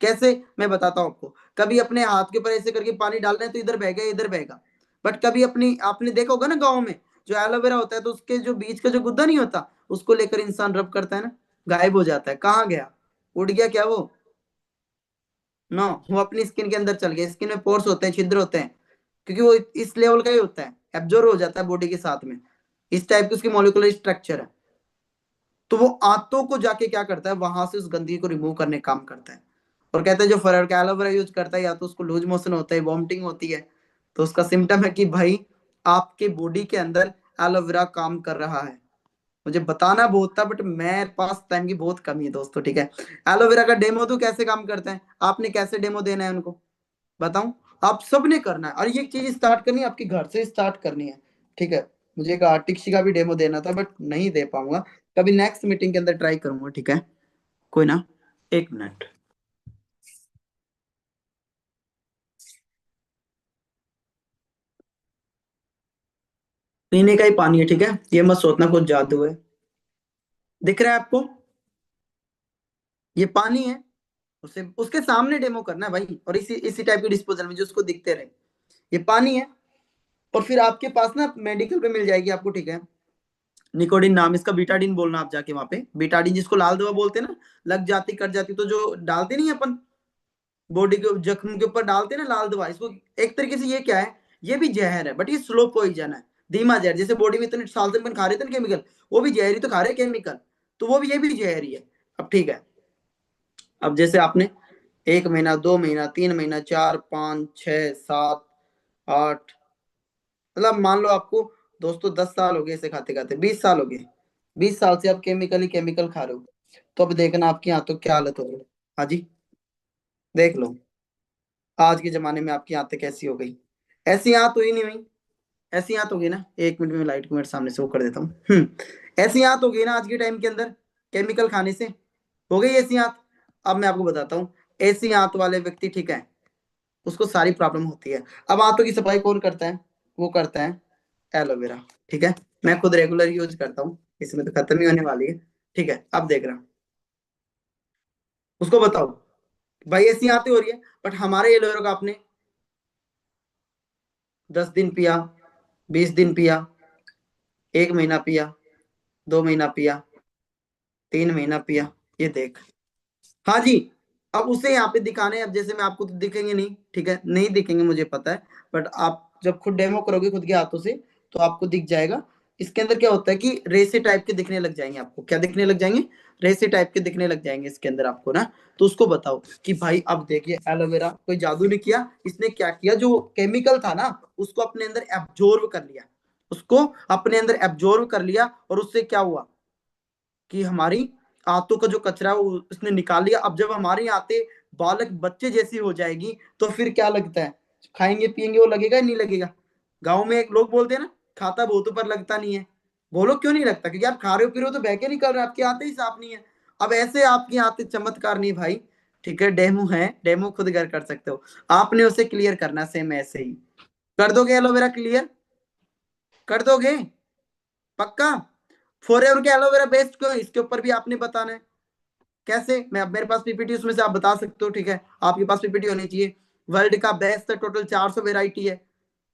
कैसे, मैं बताता हूं आपको। कभी अपने हाथ के ऊपर ऐसे करके पानी डाल रहे हैं तो इधर बहेगा इधर बहेगा, बट कभी अपनी आपने देखा होगा ना गाँव में जो एलोवेरा होता है, तो उसके जो बीच का जो गुद्दा नहीं होता, उसको लेकर इंसान रब करता है ना, गायब हो जाता है। कहाँ गया? उड़ गया क्या वो? नो, वो अपनी स्किन के अंदर चल गया। स्किन में पोर्स होते हैं, छिद्र होते हैं, क्योंकि वो इस लेवल का ही होता है, एब्जॉर्ब हो जाता है बॉडी के साथ में। इस टाइप की उसकी मॉलिक्यूलर स्ट्रक्चर है। तो वो आंतों को जाके क्या करता है, वहां से उस गंदगी को रिमूव करने का काम करता है। और कहते हैं जो फरर का एलोवेरा यूज करता है, या तो उसको लूज मोशन होता है, वॉमिटिंग होती है, तो उसका सिम्टम है कि भाई आपके बॉडी के अंदर एलोवेरा काम कर रहा है। मुझे बताना बहुत था, बट मेरे पास टाइम की बहुत कमी है दोस्तों, ठीक है। एलोवेरा का डेमो तो कैसे काम करता है, आपने कैसे डेमो देना है उनको, बताऊं? आप सबने करना है, और ये चीज स्टार्ट करनी है आपके घर से स्टार्ट करनी है, ठीक है। मुझे एक आर्टिक्सी का भी डेमो देना था, बट नहीं दे पाऊंगा, कभी नेक्स्ट मीटिंग के अंदर ट्राई करूंगा, ठीक है। कोई ना, 1 मिनट। पीने का ही पानी है, ठीक है, ये मत सोचना कुछ जादू है। दिख रहा है आपको? ये पानी है, उसे उसके सामने डेमो करना है भाई, और इसी इसी टाइप के डिस्पोजल में जो उसको दिखते रहे। ये पानी है, और फिर आपके पास ना मेडिकल पे मिल जाएगी आपको, ठीक है, निकोडिन नाम इसका, बीटाडिन बोलना आप जाके वहां पे, बीटाडिन जिसको लाल दवा बोलते हैं ना, लग जाती कट जाती तो जो डालते नहीं अपन बॉडी के जख्म के ऊपर डालते हैं ना लाल दवा, इसको एक तरीके से ये क्या है, ये भी जहर है, बट ये स्लो पॉइजन है, धीमा जहर। जैसे बॉडी में इतने साल से अपन खा रहे थे ना केमिकल, वो भी जहर ही तो खा रहे केमिकल, तो वो भी ये भी जहर ही है। अब ठीक है, अब जैसे आपने 1 महीना, 2 महीना, 3 महीना, 4, 5, 6, 7, 8, मतलब मान लो आपको दोस्तों 10 साल हो गए इसे खाते खाते, 20 साल हो गए, 20 साल से आप केमिकल ही केमिकल खा रहे हो, तो अब देखना आपकी आंतों की क्या हालत होगी। हाँ जी, देख लो आज के जमाने में आपकी आंतें कैसी हो गई। ऐसी आंत हुई नहीं हुई? ऐसी आंत होगी ना, 1 मिनट में लाइट को मेरे सामने से वो कर देता हूँ। ऐसी आंत होगी ना आज के टाइम के अंदर, केमिकल खाने से हो गई ऐसी आंत। अब मैं आपको बताता हूँ, ऐसी आंत वाले व्यक्ति, ठीक है, उसको सारी प्रॉब्लम होती है। अब आंतों की सफाई कौन करता है? वो करता है एलोवेरा, ठीक है। मैं खुद रेगुलर यूज करता हूँ, इसमें तो खत्म ही होने वाली है, ठीक है। अब देख रहा, उसको बताओ भाई ऐसी आती हो रही है, बट हमारे एलोवेरा का आपने 10 दिन पिया, 20 दिन पिया, 1 महीना पिया, 2 महीना पिया, 3 महीना पिया, ये देख। हाँ जी, अब उसे यहाँ पे दिखाने, अब जैसे मैं आपको तो दिखेंगे नहीं, ठीक है, नहीं दिखेंगे मुझे पता है, बट आप जब खुद डेमो करोगे खुद के हाथों से तो आपको दिख जाएगा। इसके अंदर क्या होता है कि रेसे टाइप के दिखने लग जाएंगे आपको। क्या दिखने लग जाएंगे? रेसे टाइप के दिखने लग जाएंगे इसके अंदर आपको ना। तो उसको बताओ कि भाई अब देखिए एलोवेरा कोई जादू नहीं किया, इसने क्या किया, जो केमिकल था ना उसको अपने अंदर एब्जॉर्ब कर लिया, उसको अपने अंदर एब्जॉर्ब कर लिया, और उससे क्या हुआ कि हमारी आंतों का जो कचरा है वो उसने निकाल लिया। अब जब हमारी आंतें बालक बच्चे जैसी हो जाएगी तो फिर क्या लगता है, खाएंगे पिएंगे वो लगेगा नहीं लगेगा? गाँव में एक लोग बोलते हैं ना, खाता बहुत पर लगता नहीं है। बोलो क्यों नहीं लगता? क्योंकि आप खा रहे हो पी रहे हो तो बह के निकल रहे हो, आपकी आंतें ही साफ नहीं है। अब ऐसे आपकी आंतें चमत्कार नहीं भाई, ठीक है, डेमो है, डेमो खुद घर कर सकते हो, आपने उसे क्लियर करना सेम ऐसे ही। कर दोगे एलोवेरा क्लियर? कर दोगे पक्का? फॉरएवर के एलोवेरा बेस्ट क्यों है इसके ऊपर भी आपने बताना है। कैसे? मैं अब मेरे पास पीपीटी उसमें से आप बता सकते हो, ठीक है, आपके पास पीपीटी होनी चाहिए। वर्ल्ड का बेस्ट है, टोटल 400 वेराइटी है,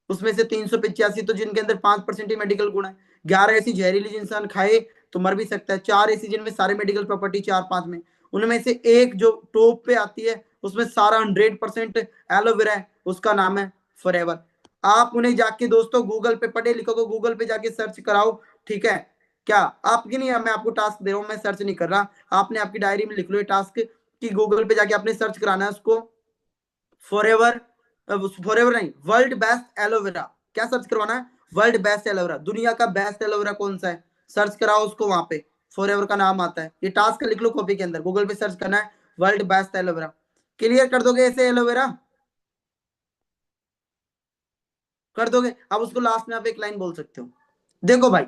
उसमें से 385 तो जिनके अंदर 5% ही मेडिकल गुण है, 11 ऐसी जहरीली इंसान खाए तो मर भी सकता है, 4 ऐसी जिनमें सारे मेडिकल प्रॉपर्टी 4-5 में, उनमें से एक जो टॉप पे आती है उसमें सारा 100% एलोवेरा है, उसका नाम है फॉरएवर। आप उन्हें जाके दोस्तों गूगल पे पढ़े लिखोगे, गूगल पे जाके सर्च कराओ, ठीक है। क्या आपकी नहीं है, मैं आपको टास्क दे रहा हूं, मैं सर्च नहीं कर रहा, आपने आपकी डायरी में लिख लो ये टास्क कि गूगल पे जाके आपने सर्च कराना है उसको फॉरएवर, फॉरएवर नहीं, वर्ल्ड बेस्ट एलोवेरा। क्या सर्च करवाना है? वर्ल्ड बेस्ट एलोवेरा, दुनिया का बेस्ट एलोवेरा कौन सा है, सर्च कराओ उसको, वहां पे फॉरएवर का नाम आता है। ये टास्क लिख लो कॉपी के अंदर, गूगल पे सर्च करना है वर्ल्ड बेस्ट एलोवेरा। क्लियर कर दोगे ऐसे एलोवेरा? कर दोगे? अब उसको लास्ट में आप एक लाइन बोल सकते हो। देखो भाई,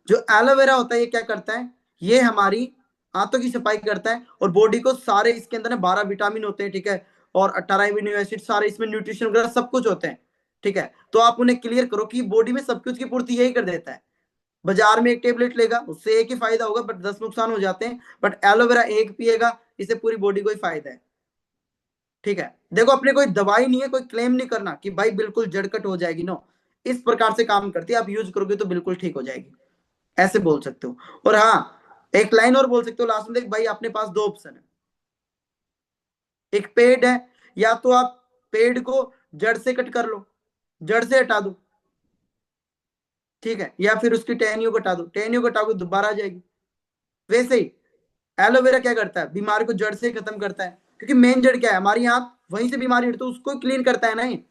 जो एलोवेरा होता है ये क्या करता है, ये हमारी आंतों की सफाई करता है और बॉडी को सारे, इसके अंदर ना 12 विटामिन होते हैं, ठीक है, और 18 एमिनो एसिड, सारे इसमें न्यूट्रिशन वगैरह सब कुछ होते हैं, ठीक है। तो आप उन्हें क्लियर करो कि बॉडी में सब कुछ की पूर्ति यही कर देता है। बाजार में एक टेबलेट लेगा उससे एक ही फायदा होगा बट 10 नुकसान हो जाते हैं, बट एलोवेरा एक पिएगा इससे पूरी बॉडी को ही फायदा है, ठीक है। देखो अपने कोई दवाई नहीं है, कोई क्लेम नहीं करना कि भाई बिल्कुल जड़ कट हो जाएगी, नो, इस प्रकार से काम करती है, आप यूज करोगे तो बिल्कुल ठीक हो जाएगी, ऐसे बोल सकते हो। और हाँ, एक लाइन और बोल सकते हो लास्ट में, देख भाई अपने पास दो ऑप्शन है, एक पेड़ है, या तो आप पेड़ को जड़ से कट कर लो, जड़ से हटा दो, ठीक है, या फिर उसकी टहनियों को हटा दो, टहनियों को हटाओगे दोबारा आ जाएगी। वैसे ही एलोवेरा क्या करता है, बीमारी को जड़ से खत्म करता है, क्योंकि मेन जड़ क्या है हमारी आंख, वहीं से बीमारी हटती है, उसको क्लीन करता है ना ये।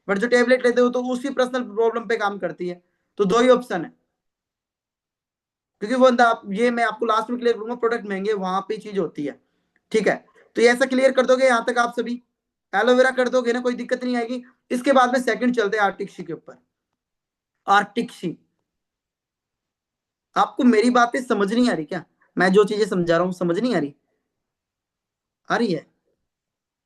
बट जो टेबलेट लेते हो तो उसी पर्सनल प्रॉब्लम पे काम करती है। तो दो ही ऑप्शन है, क्योंकि वो ये मैं आपको लास्ट में क्लियर करूंगा, प्रोडक्ट महंगे वहां पे चीज होती है, ठीक है। तो ये ऐसा क्लियर कर दोगे यहां तक आप सभी? एलोवेरा कर दोगे ना, कोई दिक्कत नहीं आएगी। इसके बाद में सेकंड चलते हैं आर्टिक के ऊपर। आर्टिक, आपको मेरी बातें समझ नहीं आ रही क्या? मैं जो चीजें समझा रहा हूँ समझ नहीं आ रही? आ रही है?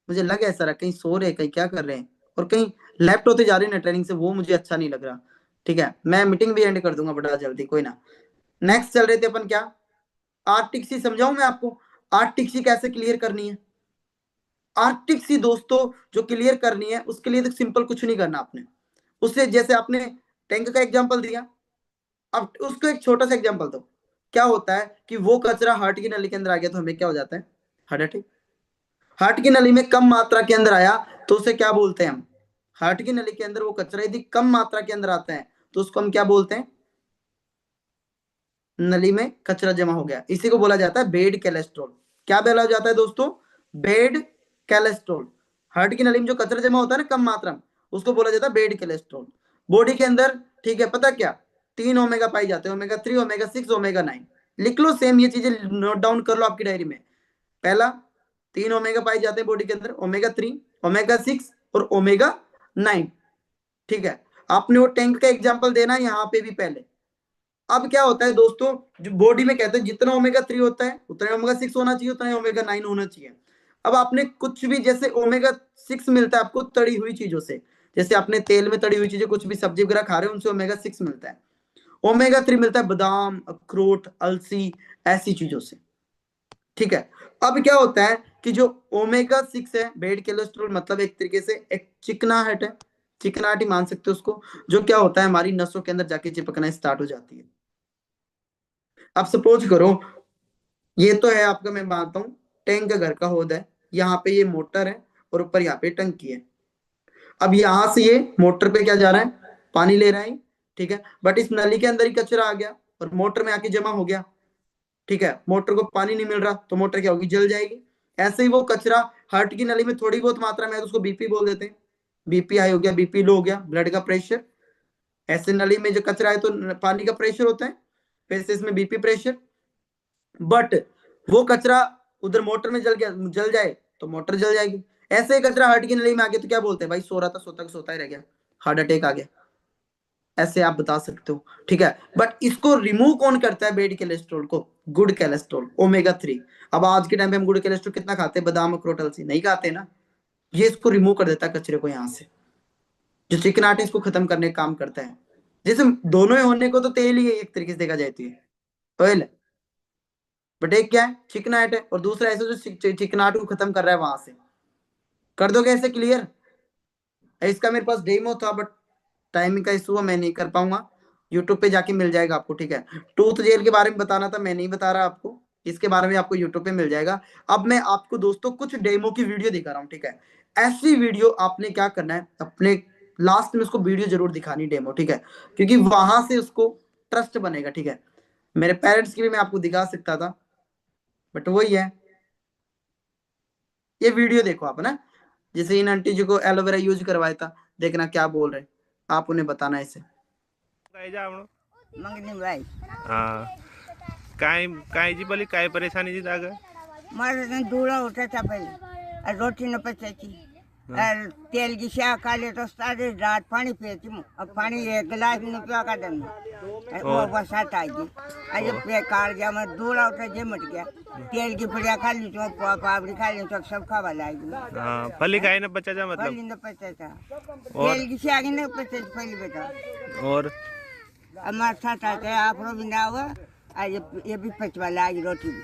मुझे लगा ऐसा रहा कहीं सो रहे, कहीं क्या कर रहे हैं, और कहीं लेफ्ट होते जा रहे हैं ना ट्रेनिंग से, वो मुझे अच्छा नहीं लग रहा, ठीक है। मैं मीटिंग भी एंड कर दूंगा बड़ा जल्दी, कोई ना। नेक्स्ट चल रहे थे अपन क्या, आर्टिक समझाऊं मैं आपको आर्टिक कैसे क्लियर करनी है। आर्टिक दोस्तों जो क्लियर करनी है उसके लिए तो सिंपल कुछ नहीं करना आपने, उससे जैसे आपने टैंक का एग्जांपल दिया, अब उसको एक छोटा सा एग्जांपल दो। क्या होता है कि वो कचरा हार्ट की नली के अंदर आ गया तो हमें क्या हो जाता है, हार्ट अटैक। हार्ट की नली में कम मात्रा के अंदर आया तो उसे क्या बोलते हैं हम, हार्ट की नली के अंदर वो कचरा यदि कम मात्रा के अंदर आता है तो उसको हम क्या बोलते हैं, नली में कचरा जमा हो गया, इसी को बोला जाता है बेड कोलेस्ट्रॉल। क्या बोला जाता है दोस्तों, बेड कोलेस्ट्रॉल। हार्ट की नली में जो कचरा जमा होता है ना कम मात्रा में, उसको बोला जाता है बेड कोलेस्ट्रॉल। बॉडी के अंदर, ठीक है, पता क्या, 3 ओमेगा पाई जाते हैं, ओमेगा 3, ओमेगा 6, ओमेगा 9। लिख लो सेम, ये चीजें नोट डाउन कर लो आपकी डायरी में। पहला, 3 ओमेगा पाए जाते हैं बॉडी के अंदर, ओमेगा 3, ओमेगा 6 और ओमेगा 9, ठीक है। आपने वो टैंक का एग्जांपल देना है यहाँ पे भी पहले। अब क्या होता है दोस्तों, जो बॉडी में कहते हैं जितना ओमेगा 3 होता है उतना ओमेगा 6 होना चाहिए, उतना ओमेगा 9 होना चाहिए। अब आपने कुछ भी, जैसे ओमेगा 6 मिलता है आपको तड़ी हुई चीजों से, जैसे आपने तेल में तड़ी हुई चीजें कुछ भी सब्जी वगैरह खा रहे हो उनसे ओमेगा 6 मिलता है। ओमेगा 3 मिलता है बादाम, अखरोट, अलसी, ऐसी चीजों से, ठीक है। अब क्या होता है कि जो ओमेगा 6 है, बेड कोलेस्ट्रॉल, मतलब एक तरीके से एक चिकनाहट है, चिकनाहट ही मान सकते हो उसको, जो क्या होता है हमारी नसों के अंदर जाके चिपकना स्टार्ट हो जाती है। अब सपोज करो ये तो है आपका, मैं मानता हूँ टैंक का घर का होद है, यहाँ पे ये मोटर है और ऊपर यहाँ पे टंकी है। अब यहाँ से ये मोटर पे क्या जा रहा है, पानी ले रहा है, ठीक है, बट इस नली के अंदर ही कचरा आ गया और मोटर में आके जमा हो गया, ठीक है, मोटर को पानी नहीं मिल रहा तो मोटर क्या होगी, जल जाएगी। ऐसे ही वो कचरा हार्ट की नली में थोड़ी बहुत मात्रा में है तो उसको बीपी बोल देते हैं, बीपी हाई हो गया, बीपी लो हो गया, ब्लड का प्रेशर। ऐसे नली में जो कचरा है तो पानी का प्रेशर होता है, वैसे इसमें बीपी प्रेशर। बट वो कचरा उधर मोटर में जल जाए तो मोटर जल जाएगी। ऐसे ही कचरा हार्ट की नली में आ गया तो क्या बोलते हैं, भाई सो रहा था सोता सोता ही रह गया, हार्ट अटैक आ गया, ऐसे आप बता सकते हो, ठीक है। बट इसको रिमूव कौन करता है, बेड कोलेस्ट्रॉल को, गुड कोलेस्ट्रॉल, ओमेगा 3। अब आज के टाइम पे हम गुड कोलेस्ट्रॉल कितना खाते हैं, बादाम अखरोट अलसी, नहीं खाते ना, ये इसको रिमूव कर देता है कचरे को यहाँ से, जो चिकनाहट है इसको खत्म करने का काम करता है। जैसे दोनों ही होने को तो तेल ही है एक तरीके से देखा जाए तो, ये ऑयल है, बट एक क्या है, चिकनाहट है, और दूसरा ऐसा जो चिकनाहट को खत्म कर रहा है वहां से। कर दोगे ऐसे क्लियर। इसका मेरे पास डेमो था बट टाइमिंग का इशू है, मैं नहीं कर पाऊंगा, यूट्यूब पे जाके मिल जाएगा आपको, ठीक है। टूथ जेल के बारे में बताना था, मैं नहीं बता रहा आपको, इसके बारे में आपको यूट्यूब पे मिल जाएगा। अब मैं आपको दोस्तों कुछ डेमो की वीडियो दिखा रहा हूँ, ठीक है। ऐसी वीडियो आपने क्या करना है, अपने लास्ट में उसको वीडियो जरूर दिखानी डेमो, ठीक है, क्योंकि वहां से उसको ट्रस्ट बनेगा, ठीक है। मेरे पेरेंट्स की भी मैं आपको दिखा सकता था बट वही है, ये वीडियो देखो आप ना, जैसे इन आंटी जी को एलोवेरा यूज करवाया था, देखना क्या बोल रहे, आप उन्हें बताना इसे। काय जा म्हणून मंगनी भाई हा काय काय जी बोली काय परेशानी जी जाग मारे धूड़ा उठा था पहले और रोटी न पचाती और तेल की शाह खा ले तो सारे रात पानी पीती हूँ। अब पानी एक गिलास में पिया का दम वो बरसात आ गई आज पे कार जा मैं धूड़ा उठा जे मट गया तेल की पुड़िया खा ली तो पापड़ी खा ली तो सब खावा लागी हाँ फली काय न बचा जा पहले मतलब न पचा था तेल की शाह न पचा पहले बेटा और हमारे साथ आते आप लोग भी ना हुआ आज ये भी पचवा लागी रोटी भी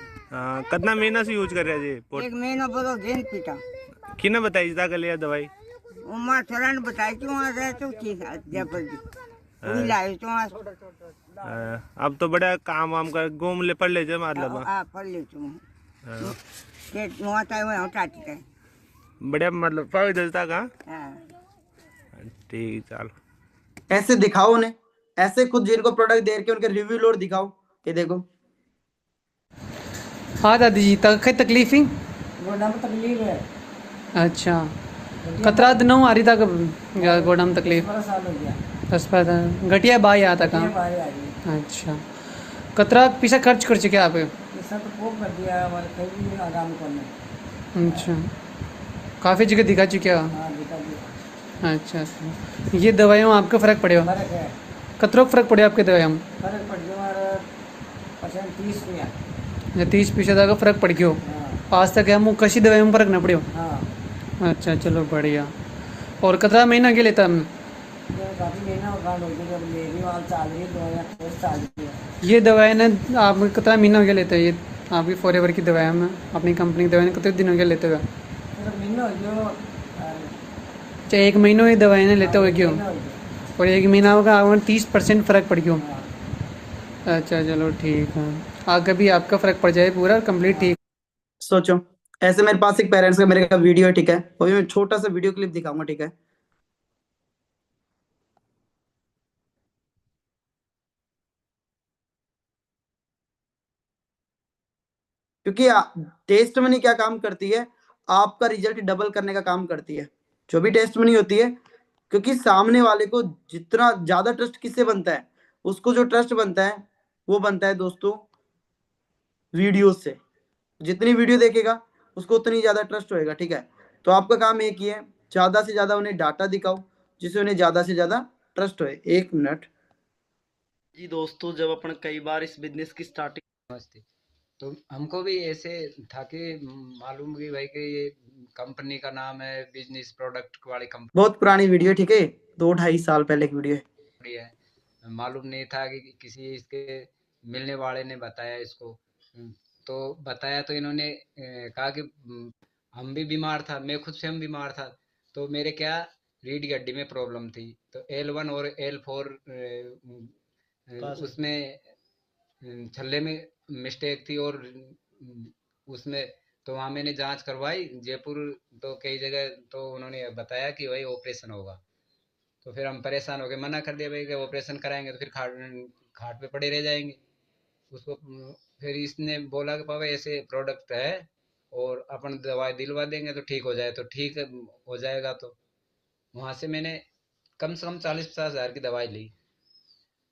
कितना महीना से यूज कर रहे जी पोट एक महीना बरो दिन पीता किने बताई जा लिया दवाई उमा थोड़ा ने बताई कि वहाँ रहे तो की जयपुर की वही लाए तो वहाँ अब तो बड़ा काम वाम कर घूम ले पड़ ले जे मतलब आ पढ़ ले तुम के वहाँ तय वहाँ उठाती है बढ़िया मतलब फायदा देता का हाँ ठीक चल ऐसे दिखाओ उन्हें, ऐसे खुद जिनको प्रोडक्ट दे के उनके रिव्यू लोड दिखाओ, ये देखो। हाँ दादी जी कई तकलीफ ही गोडा में तकलीफ है, अच्छा कतरा दिन आ रही था गोडा में तकलीफ 12 साल हो गया, 10 घटिया बाई आता ये काम बाहर आ गई। अच्छा कतरा पैसा खर्च कर चुके आप ये सब खूब कर दिया हमारे कहीं भी आराम करने। अच्छा काफ़ी जगह दिखा चुके हो हाँ दिखा दिया, अच्छा ये दवाइयों में आपको फ़र्क पड़े हो फर्क है, कतरों फ़र्क पड़े आपके दवाइयों में फर्क पड़ गया हमारा परसेंट 30 रुपया। 30% का फ़र्क पड़ गयो हाँ आज तक हम कशी दवाइयों में फ़र्क ना पड़े हो हाँ अच्छा चलो बढ़िया और कतरा महीना के लेता हमने ये काफ़ी महीना गांड हो गई, जब ले रही वाल चाल रही दो या कोर्स चाल रही है। ये दवाई ना आप कितना महीना हो गया लेते हैं ये आपकी फॉरएवर की दवाई में अपनी कंपनी की दवाई ने कितने दिन हो गया लेते हुए तो महीना हो गया, अच्छा 1 महीनों ही दवाई ने लेते हुए क्यों महीना हो गया। और 1 महीना होगा आप 30% फ़र्क पड़ गया हाँ अच्छा चलो ठीक है आगे भी आपका फ़र्क पड़ जाए पूरा कंप्लीट ठीक सोचो, ऐसे मेरे पास एक पेरेंट्स का मेरे का वीडियो है, ठीक है, वो भी मैं छोटा सा वीडियो क्लिप दिखाऊंगा, ठीक है। क्योंकि टेस्ट मनी क्या काम करती है, आपका रिजल्ट डबल करने का काम करती है, जो भी टेस्ट मनी होती है। क्योंकि सामने वाले को जितना ज्यादा ट्रस्ट किससे बनता है, उसको जो ट्रस्ट बनता है वो बनता है दोस्तों वीडियो से। जितनी वीडियो देखेगा उसको उतनी ज्यादा ट्रस्ट होएगा, ठीक है। तो आपका काम एक ही है, ज्यादा से ज्यादा उन्हें डाटा दिखाओ जिससे उन्हें ज्यादा से ज्यादा ट्रस्ट होए। 1 मिनट जी दोस्तों, जब अपन कई बार इस बिजनेस की स्टार्टिंग नमस्ते। तो हमको भी ऐसे था कि मालूम कि भाई कि ये कंपनी का नाम है बिजनेस प्रोडक्ट वाली कंपनी बहुत पुरानी वीडियो, ठीक है, 2-2.5 साल पहले की वीडियो है। है। मालूम नहीं था कि किसी इसके मिलने वाले ने बताया इसको। तो बताया तो इन्होंने कहा कि हम भी बीमार था, मैं खुद से हम बीमार था। तो मेरे क्या रीढ़ की हड्डी में प्रॉब्लम थी, तो L1 और L4 उसमें छल्ले में मिस्टेक थी और उसमें तो वहाँ मैंने जांच करवाई जयपुर, तो कई जगह तो उन्होंने बताया कि भाई ऑपरेशन होगा। तो फिर हम परेशान हो गए, मना कर दिया भाई कि ऑपरेशन कराएंगे तो फिर खाट खाट पे पड़े रह जाएंगे उसको। फिर इसने बोला कि पापा ऐसे प्रोडक्ट है और अपन दवाई दिलवा देंगे तो ठीक हो जाए, तो ठीक हो जाएगा। तो वहां से मैंने कम से कम 40-50 हज़ार की दवाई ली,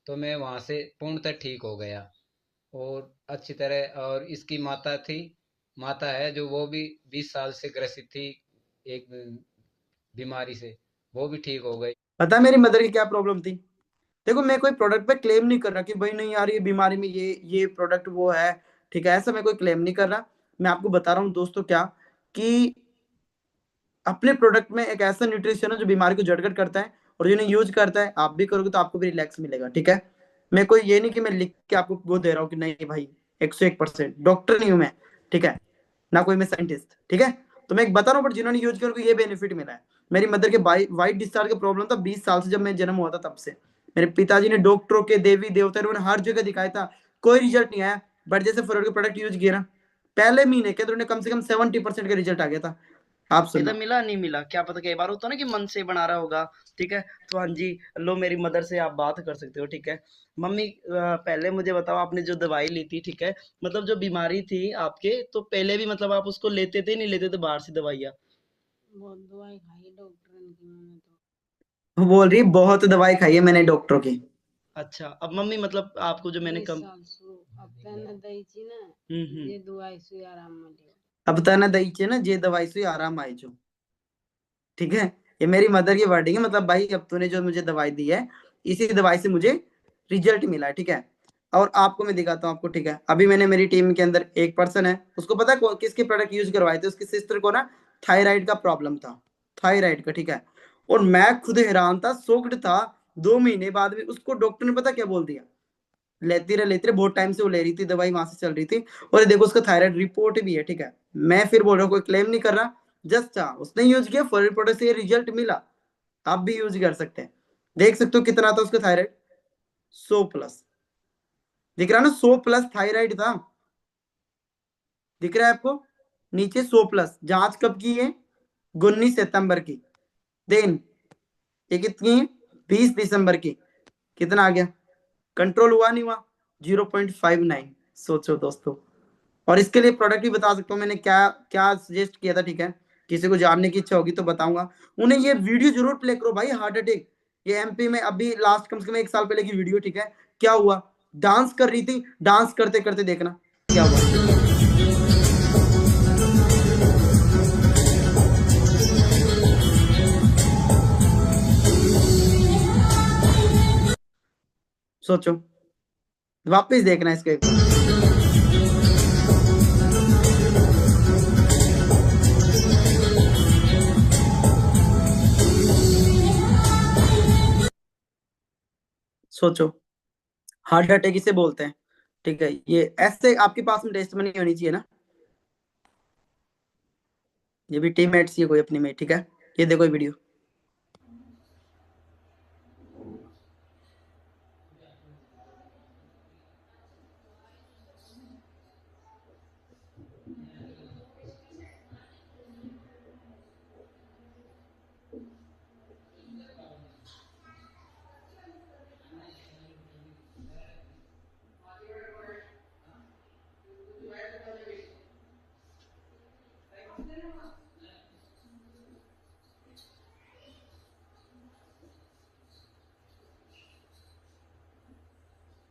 तो मैं वहां से पूर्णतः ठीक हो गया और अच्छी तरह। और इसकी माता थी, माता है जो, वो भी 20 साल से ग्रसित थी एक बीमारी से, वो भी ठीक हो गई। पता है मेरी मदर की क्या प्रॉब्लम थी? देखो मैं कोई प्रोडक्ट पे क्लेम नहीं कर रहा कि भाई नहीं यार ये बीमारी में ये प्रोडक्ट वो है, ठीक है, ऐसा मैं कोई क्लेम नहीं कर रहा। मैं आपको बता रहा हूँ दोस्तों क्या, कि अपने प्रोडक्ट में एक ऐसा न्यूट्रिशन है जो बीमारी को जड़गड़ करता है, और जिन्हें यूज करता है आप भी करोगे तो आपको भी रिलैक्स मिलेगा, ठीक है। मैं कोई ये नहीं कि मैं लिख के आपको वो दे रहा हूँ कि नहीं भाई 101%, डॉक्टर नहीं हूं मैं, ठीक है, ना कोई मैं साइंटिस्ट, ठीक है। तो मैं एक बता रहा हूँ, बट जिन्होंने यूज किया उनको ये बेनिफिट मिला है। मेरी मदर के वाइट डिस्चार्ज का प्रॉब्लम था 20 साल से, जब मैं जन्म हुआ था तब से। मेरे पिताजी ने डॉक्टरों के, देवी देवता, उन्होंने हर जगह दिखाया था, कोई रिजल्ट नहीं आया। बट जैसे फॉरवर्ड के प्रोडक्ट यूज किया ना, पहले महीने के अंदर उन्हें कम से कम 70% का रिजल्ट आ गया था। आप सुनना। मिला नहीं मिला क्या पता, कई बार होता है ना कि मन से बना रहा होगा, ठीक है। तो हाँ जी, लो मेरी मदर से आप बात कर सकते हो, ठीक है। मम्मी पहले मुझे बताओ, आपने जो दवाई ली थी, ठीक है, मतलब जो बीमारी थी आपके, तो पहले भी मतलब आप उसको लेते थे, नहीं लेते थे बाहर से दवाइयाँ? बहुत दवाई खाई डॉक्टर ने की मैंने तो। वो बोल रही बहुत दवाई खाई है मैंने डॉक्टरों की। अच्छा, अब मम्मी मतलब आपको जो मैंने कम अब तने दई छी ना, हम्म ये दवाई से आराम मिले। अब तना दई चे ना जे दवाई से आराम आई जो, ठीक है। ये मेरी मदर की वर्डिंग है, मतलब भाई अब तूने जो मुझे दवाई दी है, इसी दवाई से मुझे रिजल्ट मिला है, ठीक है। और आपको मैं दिखाता हूँ आपको, ठीक है। अभी मैंने मेरी टीम के अंदर एक पर्सन है, उसको पता है किसके प्रोडक्ट यूज करवाए थे, उसकी सिस्टर को ना थायराइड का प्रॉब्लम था, थायराइड का, ठीक है। और मैं खुद हैरान था, सोक्ड था। 2 महीने बाद भी उसको डॉक्टर ने पता क्या बोल दिया, लेती रहे बहुत टाइम से वो ले रही थी दवाई, वहां से चल रही थी, और देखो उसका थायराइड रिपोर्ट भी है, ठीक है। मैं फिर बोल रहा हूँ, कोई क्लेम नहीं कर रहा, जस्ट उसने यूज किया, फॉरेन प्रोडक्ट से ये रिजल्ट मिला, आप भी यूज कर सकते हैं। देख सकते हो कितना था उसका थायराइड, 100+। दिख रहा है ना, 100+ थायराइड था, दिख रहा है आपको नीचे 100+। जांच कब की है? 19 सितंबर की। देन ये कितनी है? 20 दिसंबर की। कितना आ गया? कंट्रोल हुआ नहीं हुआ? 0.59। सोचो दोस्तों। और इसके लिए प्रोडक्ट भी बता सकता हूँ मैंने क्या क्या सजेस्ट किया था, ठीक है। किसी को जानने की इच्छा होगी तो बताऊंगा उन्हें। ये वीडियो जरूर प्ले करो भाई, हार्ट अटैक, ये एमपी में अभी लास्ट कम से कम 1 साल पहले की वीडियो, ठीक है। क्या हुआ? डांस कर रही थी, डांस करते करते देखना क्या हुआ। सोचो, वापस देखना इसके। सोचो, हार्ट अटैक इसे बोलते हैं, ठीक है। ये ऐसे आपके पास में टेस्ट मनी होनी चाहिए ना, ये भी टीममेट्स ही कोई अपनी में, ठीक है। ये देखो वीडियो।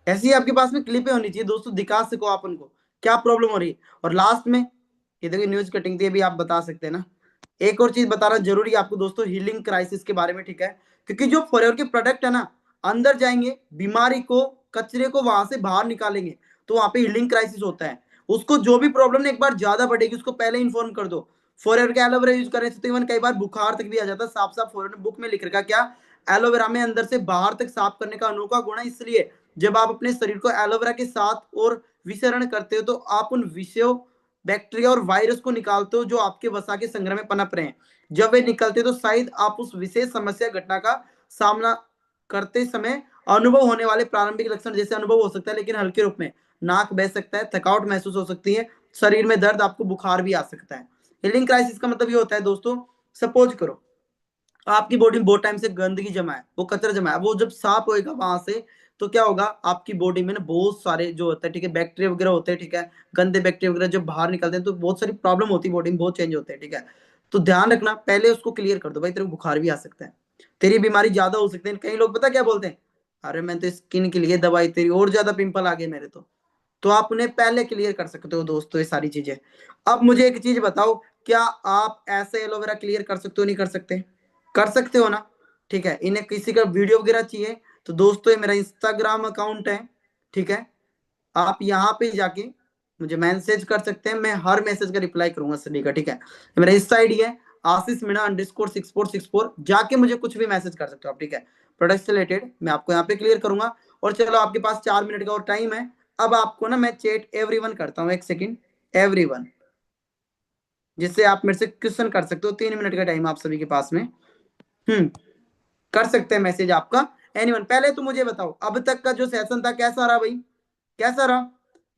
ऐसी आपके पास में क्लिपें होनी चाहिए दोस्तों, दिखा सको आप उनको क्या प्रॉब्लम हो रही है। और लास्ट में ये देखिए न्यूज कटिंग थी, अभी आप बता सकते हैं ना। एक और चीज बताना जरूरी है आपको दोस्तों, हीलिंग क्राइसिस के बारे में, ठीक है। क्योंकि जो फॉरएवर के प्रोडक्ट है ना, अंदर जाएंगे, बीमारी को, कचरे को वहां से बाहर निकालेंगे, तो वहां पे हीलिंग क्राइसिस होता है। उसको जो भी प्रॉब्लम एक बार ज्यादा बढ़ेगी उसको पहले इन्फॉर्म कर दो। फॉरएवर के एलोवेरा यूज करने से तो इवन कई बार बुखार तक भी आ जाता है। साफ साफ फॉरएवर ने बुक में लिख रखा क्या, एलोवेरा में अंदर से बाहर तक साफ करने का अनोखा गुण है। इसलिए जब आप अपने शरीर को एलोवेरा के साथ और विसरण करते हो तो आप उन विषयों, बैक्टीरिया और वायरस को निकालते हो जो आपके वसा के संग्रह में पनप रहे हैं। जब वे निकलते तो शायद आप उस विशेष समस्या घटना का सामना करते समय अनुभव होने वाले प्रारंभिक लक्षण जैसे अनुभव हो सकता है, लेकिन हल्के रूप में। नाक बह सकता है, थकावट महसूस हो सकती है, शरीर में दर्द, आपको बुखार भी आ सकता है। हीलिंग क्राइसिस का मतलब ये होता है दोस्तों, सपोज करो आपकी बॉडी में बहुत टाइम से गंदगी जमा है, वो कचरा जमा है, वो जब साफ होएगा वहां से तो क्या होगा, आपकी बॉडी में ना बहुत सारे जो होता है, ठीक है, बैक्टीरिया वगैरह होते हैं, ठीक है, गंदे बैक्टीरिया वगैरह जो बाहर निकलते हैं, तो बहुत सारी प्रॉब्लम होती है बॉडी में, बहुत चेंज होते हैं, ठीक है। तो ध्यान रखना, पहले उसको क्लियर कर दो भाई, तेरे को बुखार भी आ सकता है, तेरी बीमारी ज्यादा हो सकती है। कई लोग पता क्या बोलते हैं, अरे मैं तो स्किन के लिए दवाई, तेरी और ज्यादा पिंपल आ गए मेरे तो आप उन्हें पहले क्लियर कर सकते हो दोस्तों ये सारी चीजें। अब मुझे एक चीज बताओ, क्या आप ऐसे एलोवेरा क्लियर कर सकते हो, नहीं कर सकते? कर सकते हो ना, ठीक है। इन्हें किसी का वीडियो वगैरह चाहिए तो दोस्तों ये मेरा इंस्टाग्राम अकाउंट है, ठीक है, आप यहाँ पे जाके मुझे मैसेज कर सकते हैं, मैं हर मैसेज का रिप्लाई करूंगा सभी का, ठीक है। मेरा इंस्टा आईडी है आशीष मीणा _6464, जाके मुझे कुछ भी मैसेज कर सकते हो आप, ठीक है, प्रोडक्ट से रिलेटेड मैं आपको यहाँ पे क्लियर करूंगा। और चलो आपके पास 4 मिनट का और टाइम है, अब आपको ना मैं चैट एवरीवन करता हूँ, एक सेकेंड, एवरीवन, जिससे आप मेरे से क्वेश्चन कर सकते हो। 3 मिनट का टाइम आप सभी के पास में, कर सकते हैं मैसेज आपका एनीवन। पहले तो मुझे बताओ, अब तक का जो सेशन था कैसा रहा भाई, कैसा रहा?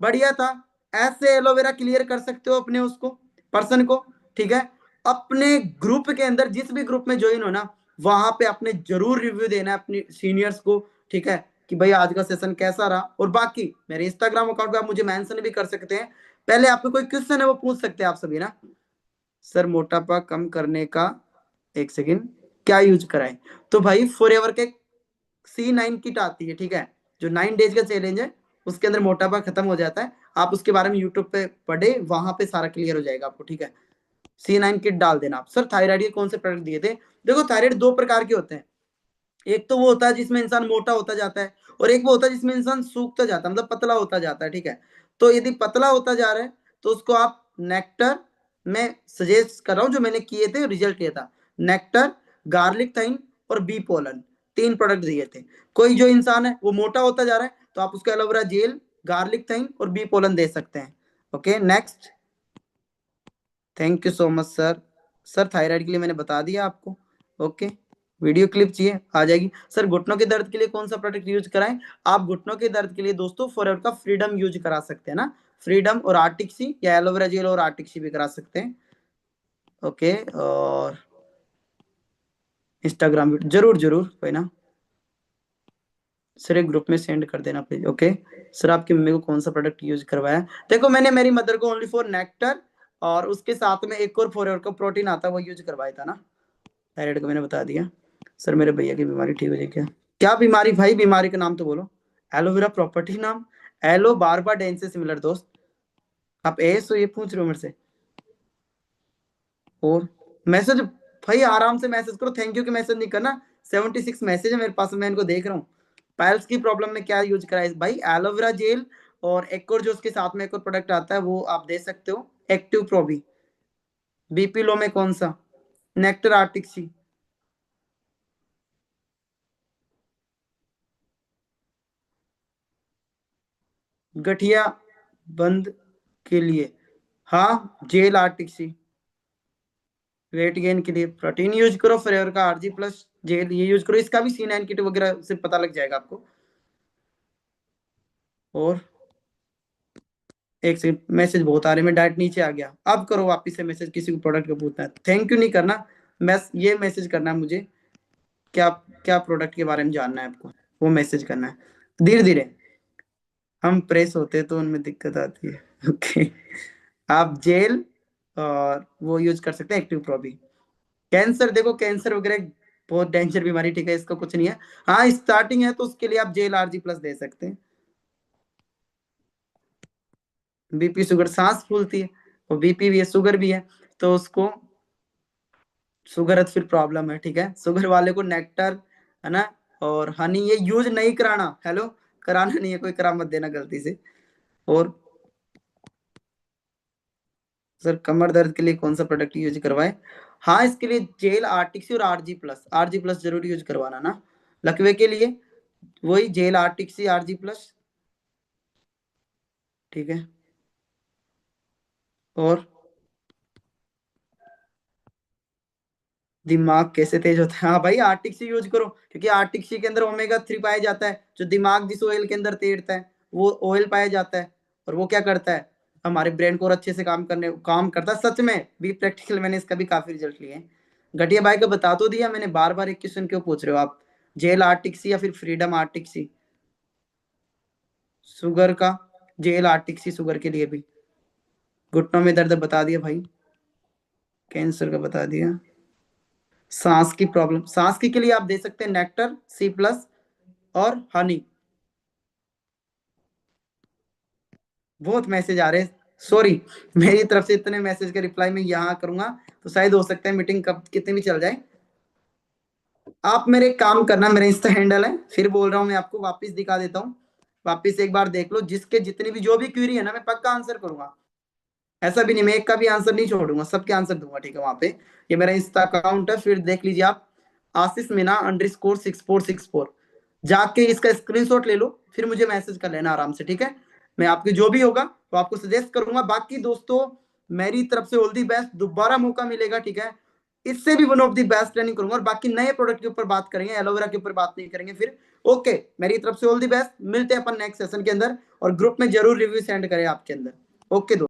बढ़िया था। ऐसे एलोवेरा क्लियर कर सकते हो अपने उसको पर्सन को, ठीक है। अपने ग्रुप के अंदर, जिस भी ग्रुप में ज्वाइन हो ना, वहां पे अपने जरूर रिव्यू देना है अपने सीनियर्स को, ठीक है, कि भाई आज का सेशन कैसा रहा। और बाकी मेरे इंस्टाग्राम अकाउंट पे आप मुझे मेंशन भी कर सकते हैं। पहले आपको कोई क्वेश्चन है वो पूछ सकते हैं आप सभी ना। सर मोटापा कम करने का, एक सेकेंड, क्या यूज कराएं? तो भाई फॉरएवर के C9 किट आती है, ठीक है, जो 9 डेज का चैलेंज है, उसके अंदर मोटापा खत्म हो जाता है। आप उसके बारे में यूट्यूब पे पढ़े, वहां पे सारा क्लियर हो जाएगा आपको, ठीक है। C9 किट डाल देना आप। सर थायराइड के कौन से प्रोडक्ट दिए थे? देखो थायराइड 2 प्रकार के होते हैं, एक तो वो होता है जिसमें इंसान मोटा होता जाता है, और एक वो होता है जिसमें इंसान सूखता जाता है, मतलब पतला होता जाता है, ठीक है। तो यदि पतला होता जा रहा है तो उसको आप नेक्टर, मैं सजेस्ट कर रहा हूँ जो मैंने किए थे, रिजल्ट किया था, नेक्टर, गार्लिक थाइन और बी पोलन, 3 प्रोडक्ट दिए थे। कोई जो इंसान है वो मोटा होता जा रहा है तो आप उसको एलोवेरा जेल, गार्लिक थाइन और बी पोलन दे सकते हैं। Okay next, thank you so much sir. Sir thyroid के लिए मैंने बता दिया आपको। ओके, वीडियो क्लिप चाहिए आ जाएगी। सर घुटनों के दर्द के लिए कौन सा प्रोडक्ट यूज कराएं? आप घुटनों के दर्द के लिए दोस्तों फॉरएवर का फ्रीडम यूज करा सकते हैं ना, फ्रीडम और आर्टिक्सी, या एलोवेरा जेल और आर्टिक्सी भी करा सकते हैं। ओके, और इंस्टाग्राम जरूर जरूर, कोई ना सर एक ग्रुप में सेंड कर देना प्लीज। ओके सर, आपकी मम्मी को कौन सा प्रोडक्ट यूज करवाया? देखो मैंने मेरी मदर को ओनली फॉर नेक्टर, और उसके साथ में एक और फॉरएवर का प्रोटीन आता है वो यूज करवाया था ना। थायराइड को मैंने बता दिया। सर मेरे भैया की बीमारी ठीक हो जाएगी क्या? क्या बीमारी भाई, बीमारी का नाम तो बोलो। एलोवेरा प्रॉपर्टी नाम, एलो बारबा डेन से सिमिलर दोस्त। आप ऐसे ये पूछ रहे हो मेरे से? और मैसेज भाई आराम से मैसेज करो, थैंक यू के मैसेज नहीं करना। 76 मैसेज है मेरे पास, मैं इनको देख रहा हूँ। पाइल्स की प्रॉब्लम में क्या यूज करा है भाई? एलोवेरा जेल, और एक और जो उसके साथ में एक और प्रोडक्ट आता है वो आप दे सकते हो, एक्टिव प्रोबी। बीपी लो में कौन सा? नेक्टर आर्टिक्सी। गठिया बंद के लिए हाँ, जेल आर्टिक्सी। वेट गेन के लिए प्रोटीन यूज करो, फ्लेवर का आरजी प्लस जेल ये यूज करो, इसका भी C9 किट वगैरह से पता लग जाएगा आपको। और एक से मैसेज बहुत आ रहे, मैं डायरेक्ट नीचे आ गया। अब करो वापिस से मैसेज, किसी को प्रोडक्ट का पूछना है थैंक यू नहीं करना, बस ये मैसेज करना है मुझे, क्या क्या प्रोडक्ट के बारे में जानना है आपको, वो मैसेज करना है। धीरे धीरे हम प्रेस होते हैं तो उनमें दिक्कत आती है। ओके, आप जेल और वो यूज कर सकते हैं, एक्टिव प्रोबी। कैंसर, देखो कैंसर वगैरह बहुत डेंजर बीमारी, ठीक है, इसका कुछ नहीं है। हाँ स्टार्टिंग है तो उसके लिए आप जेल आरजी प्लस दे सकते हैं। बीपी शुगर, सांस फूलती है, और बीपी भी है शुगर भी है, तो उसको शुगर है तो फिर प्रॉब्लम है, ठीक है। शुगर वाले को नेक्टर है ना और हनी ये यूज नहीं कराना, हेलो, कराना नहीं है, कोई करा मत देना गलती से। और सर कमर दर्द के लिए कौन सा प्रोडक्ट यूज करवाए? हाँ इसके लिए जेल आर्टिक्सी और आरजी प्लस जरूर यूज करवाना ना। लकवे के लिए वही जेल आर्टिक्सी आरजी प्लस, ठीक है। और दिमाग कैसे तेज होता है? हाँ भाई आर्टिक्सी यूज करो, क्योंकि आर्टिक्सी के अंदर ओमेगा 3 पाया जाता है, जो दिमाग जिस ऑयल के अंदर तैरता है वो ऑयल पाया जाता है, और वो क्या करता है, हमारे ब्रेन को और अच्छे से काम करता है सच में भी, प्रैक्टिकल मैंने इसका भी काफी रिजल्ट लिए हैं। घटिया भाई का बता तो दिया मैंने, बार बार एक क्वेश्चन क्यों पूछ रहे हो आप? जेल आर्टिक्सी या फिर फ्रीडम आर्टिक्सी? शुगर का जेल आर्टिक्सी, शुगर के लिए भी। घुटनों में दर्द बता दिया भाई, कैंसर का बता दिया। सांस की प्रॉब्लम, सांस की के लिए आप दे सकते हैं नेक्टर C+ और हनी। बहुत मैसेज आ रहे हैं, सॉरी, मेरी तरफ से इतने मैसेज का रिप्लाई मैं यहाँ करूंगा तो शायद हो सकता है मीटिंग कब कितनी भी चल जाए। आप मेरे काम करना, मेरा इंस्टा हैंडल है, फिर बोल रहा हूँ मैं आपको, वापस दिखा देता हूँ, वापस एक बार देख लो। जिसके जितनी भी जो भी क्वेरी है ना, मैं पक्का आंसर करूंगा, ऐसा भी नहीं मैं एक का भी आंसर नहीं छोड़ूंगा, सबके आंसर दूंगा, ठीक है? वहां पे ये मेरा इंस्टा अकाउंट है, फिर देख लीजिए आप, आशीष मीना _6464, जाके इसका स्क्रीनशॉट ले लो, फिर मुझे मैसेज कर लेना आराम से, ठीक है? मैं आपके जो भी होगा तो आपको सजेस्ट करूंगा। बाकी दोस्तों मेरी तरफ से ऑल दी बेस्ट, दोबारा मौका मिलेगा, ठीक है? इससे भी one of the best training करूंगा, और बाकी नए प्रोडक्ट के ऊपर बात करेंगे, एलोवेरा के ऊपर बात नहीं करेंगे फिर। ओके, मेरी तरफ से ऑल दी बेस्ट, मिलते हैं अपन नेक्स्ट सेशन के अंदर, और ग्रुप में जरूर रिव्यू सेंड करें आपके अंदर। ओके दोस्तों।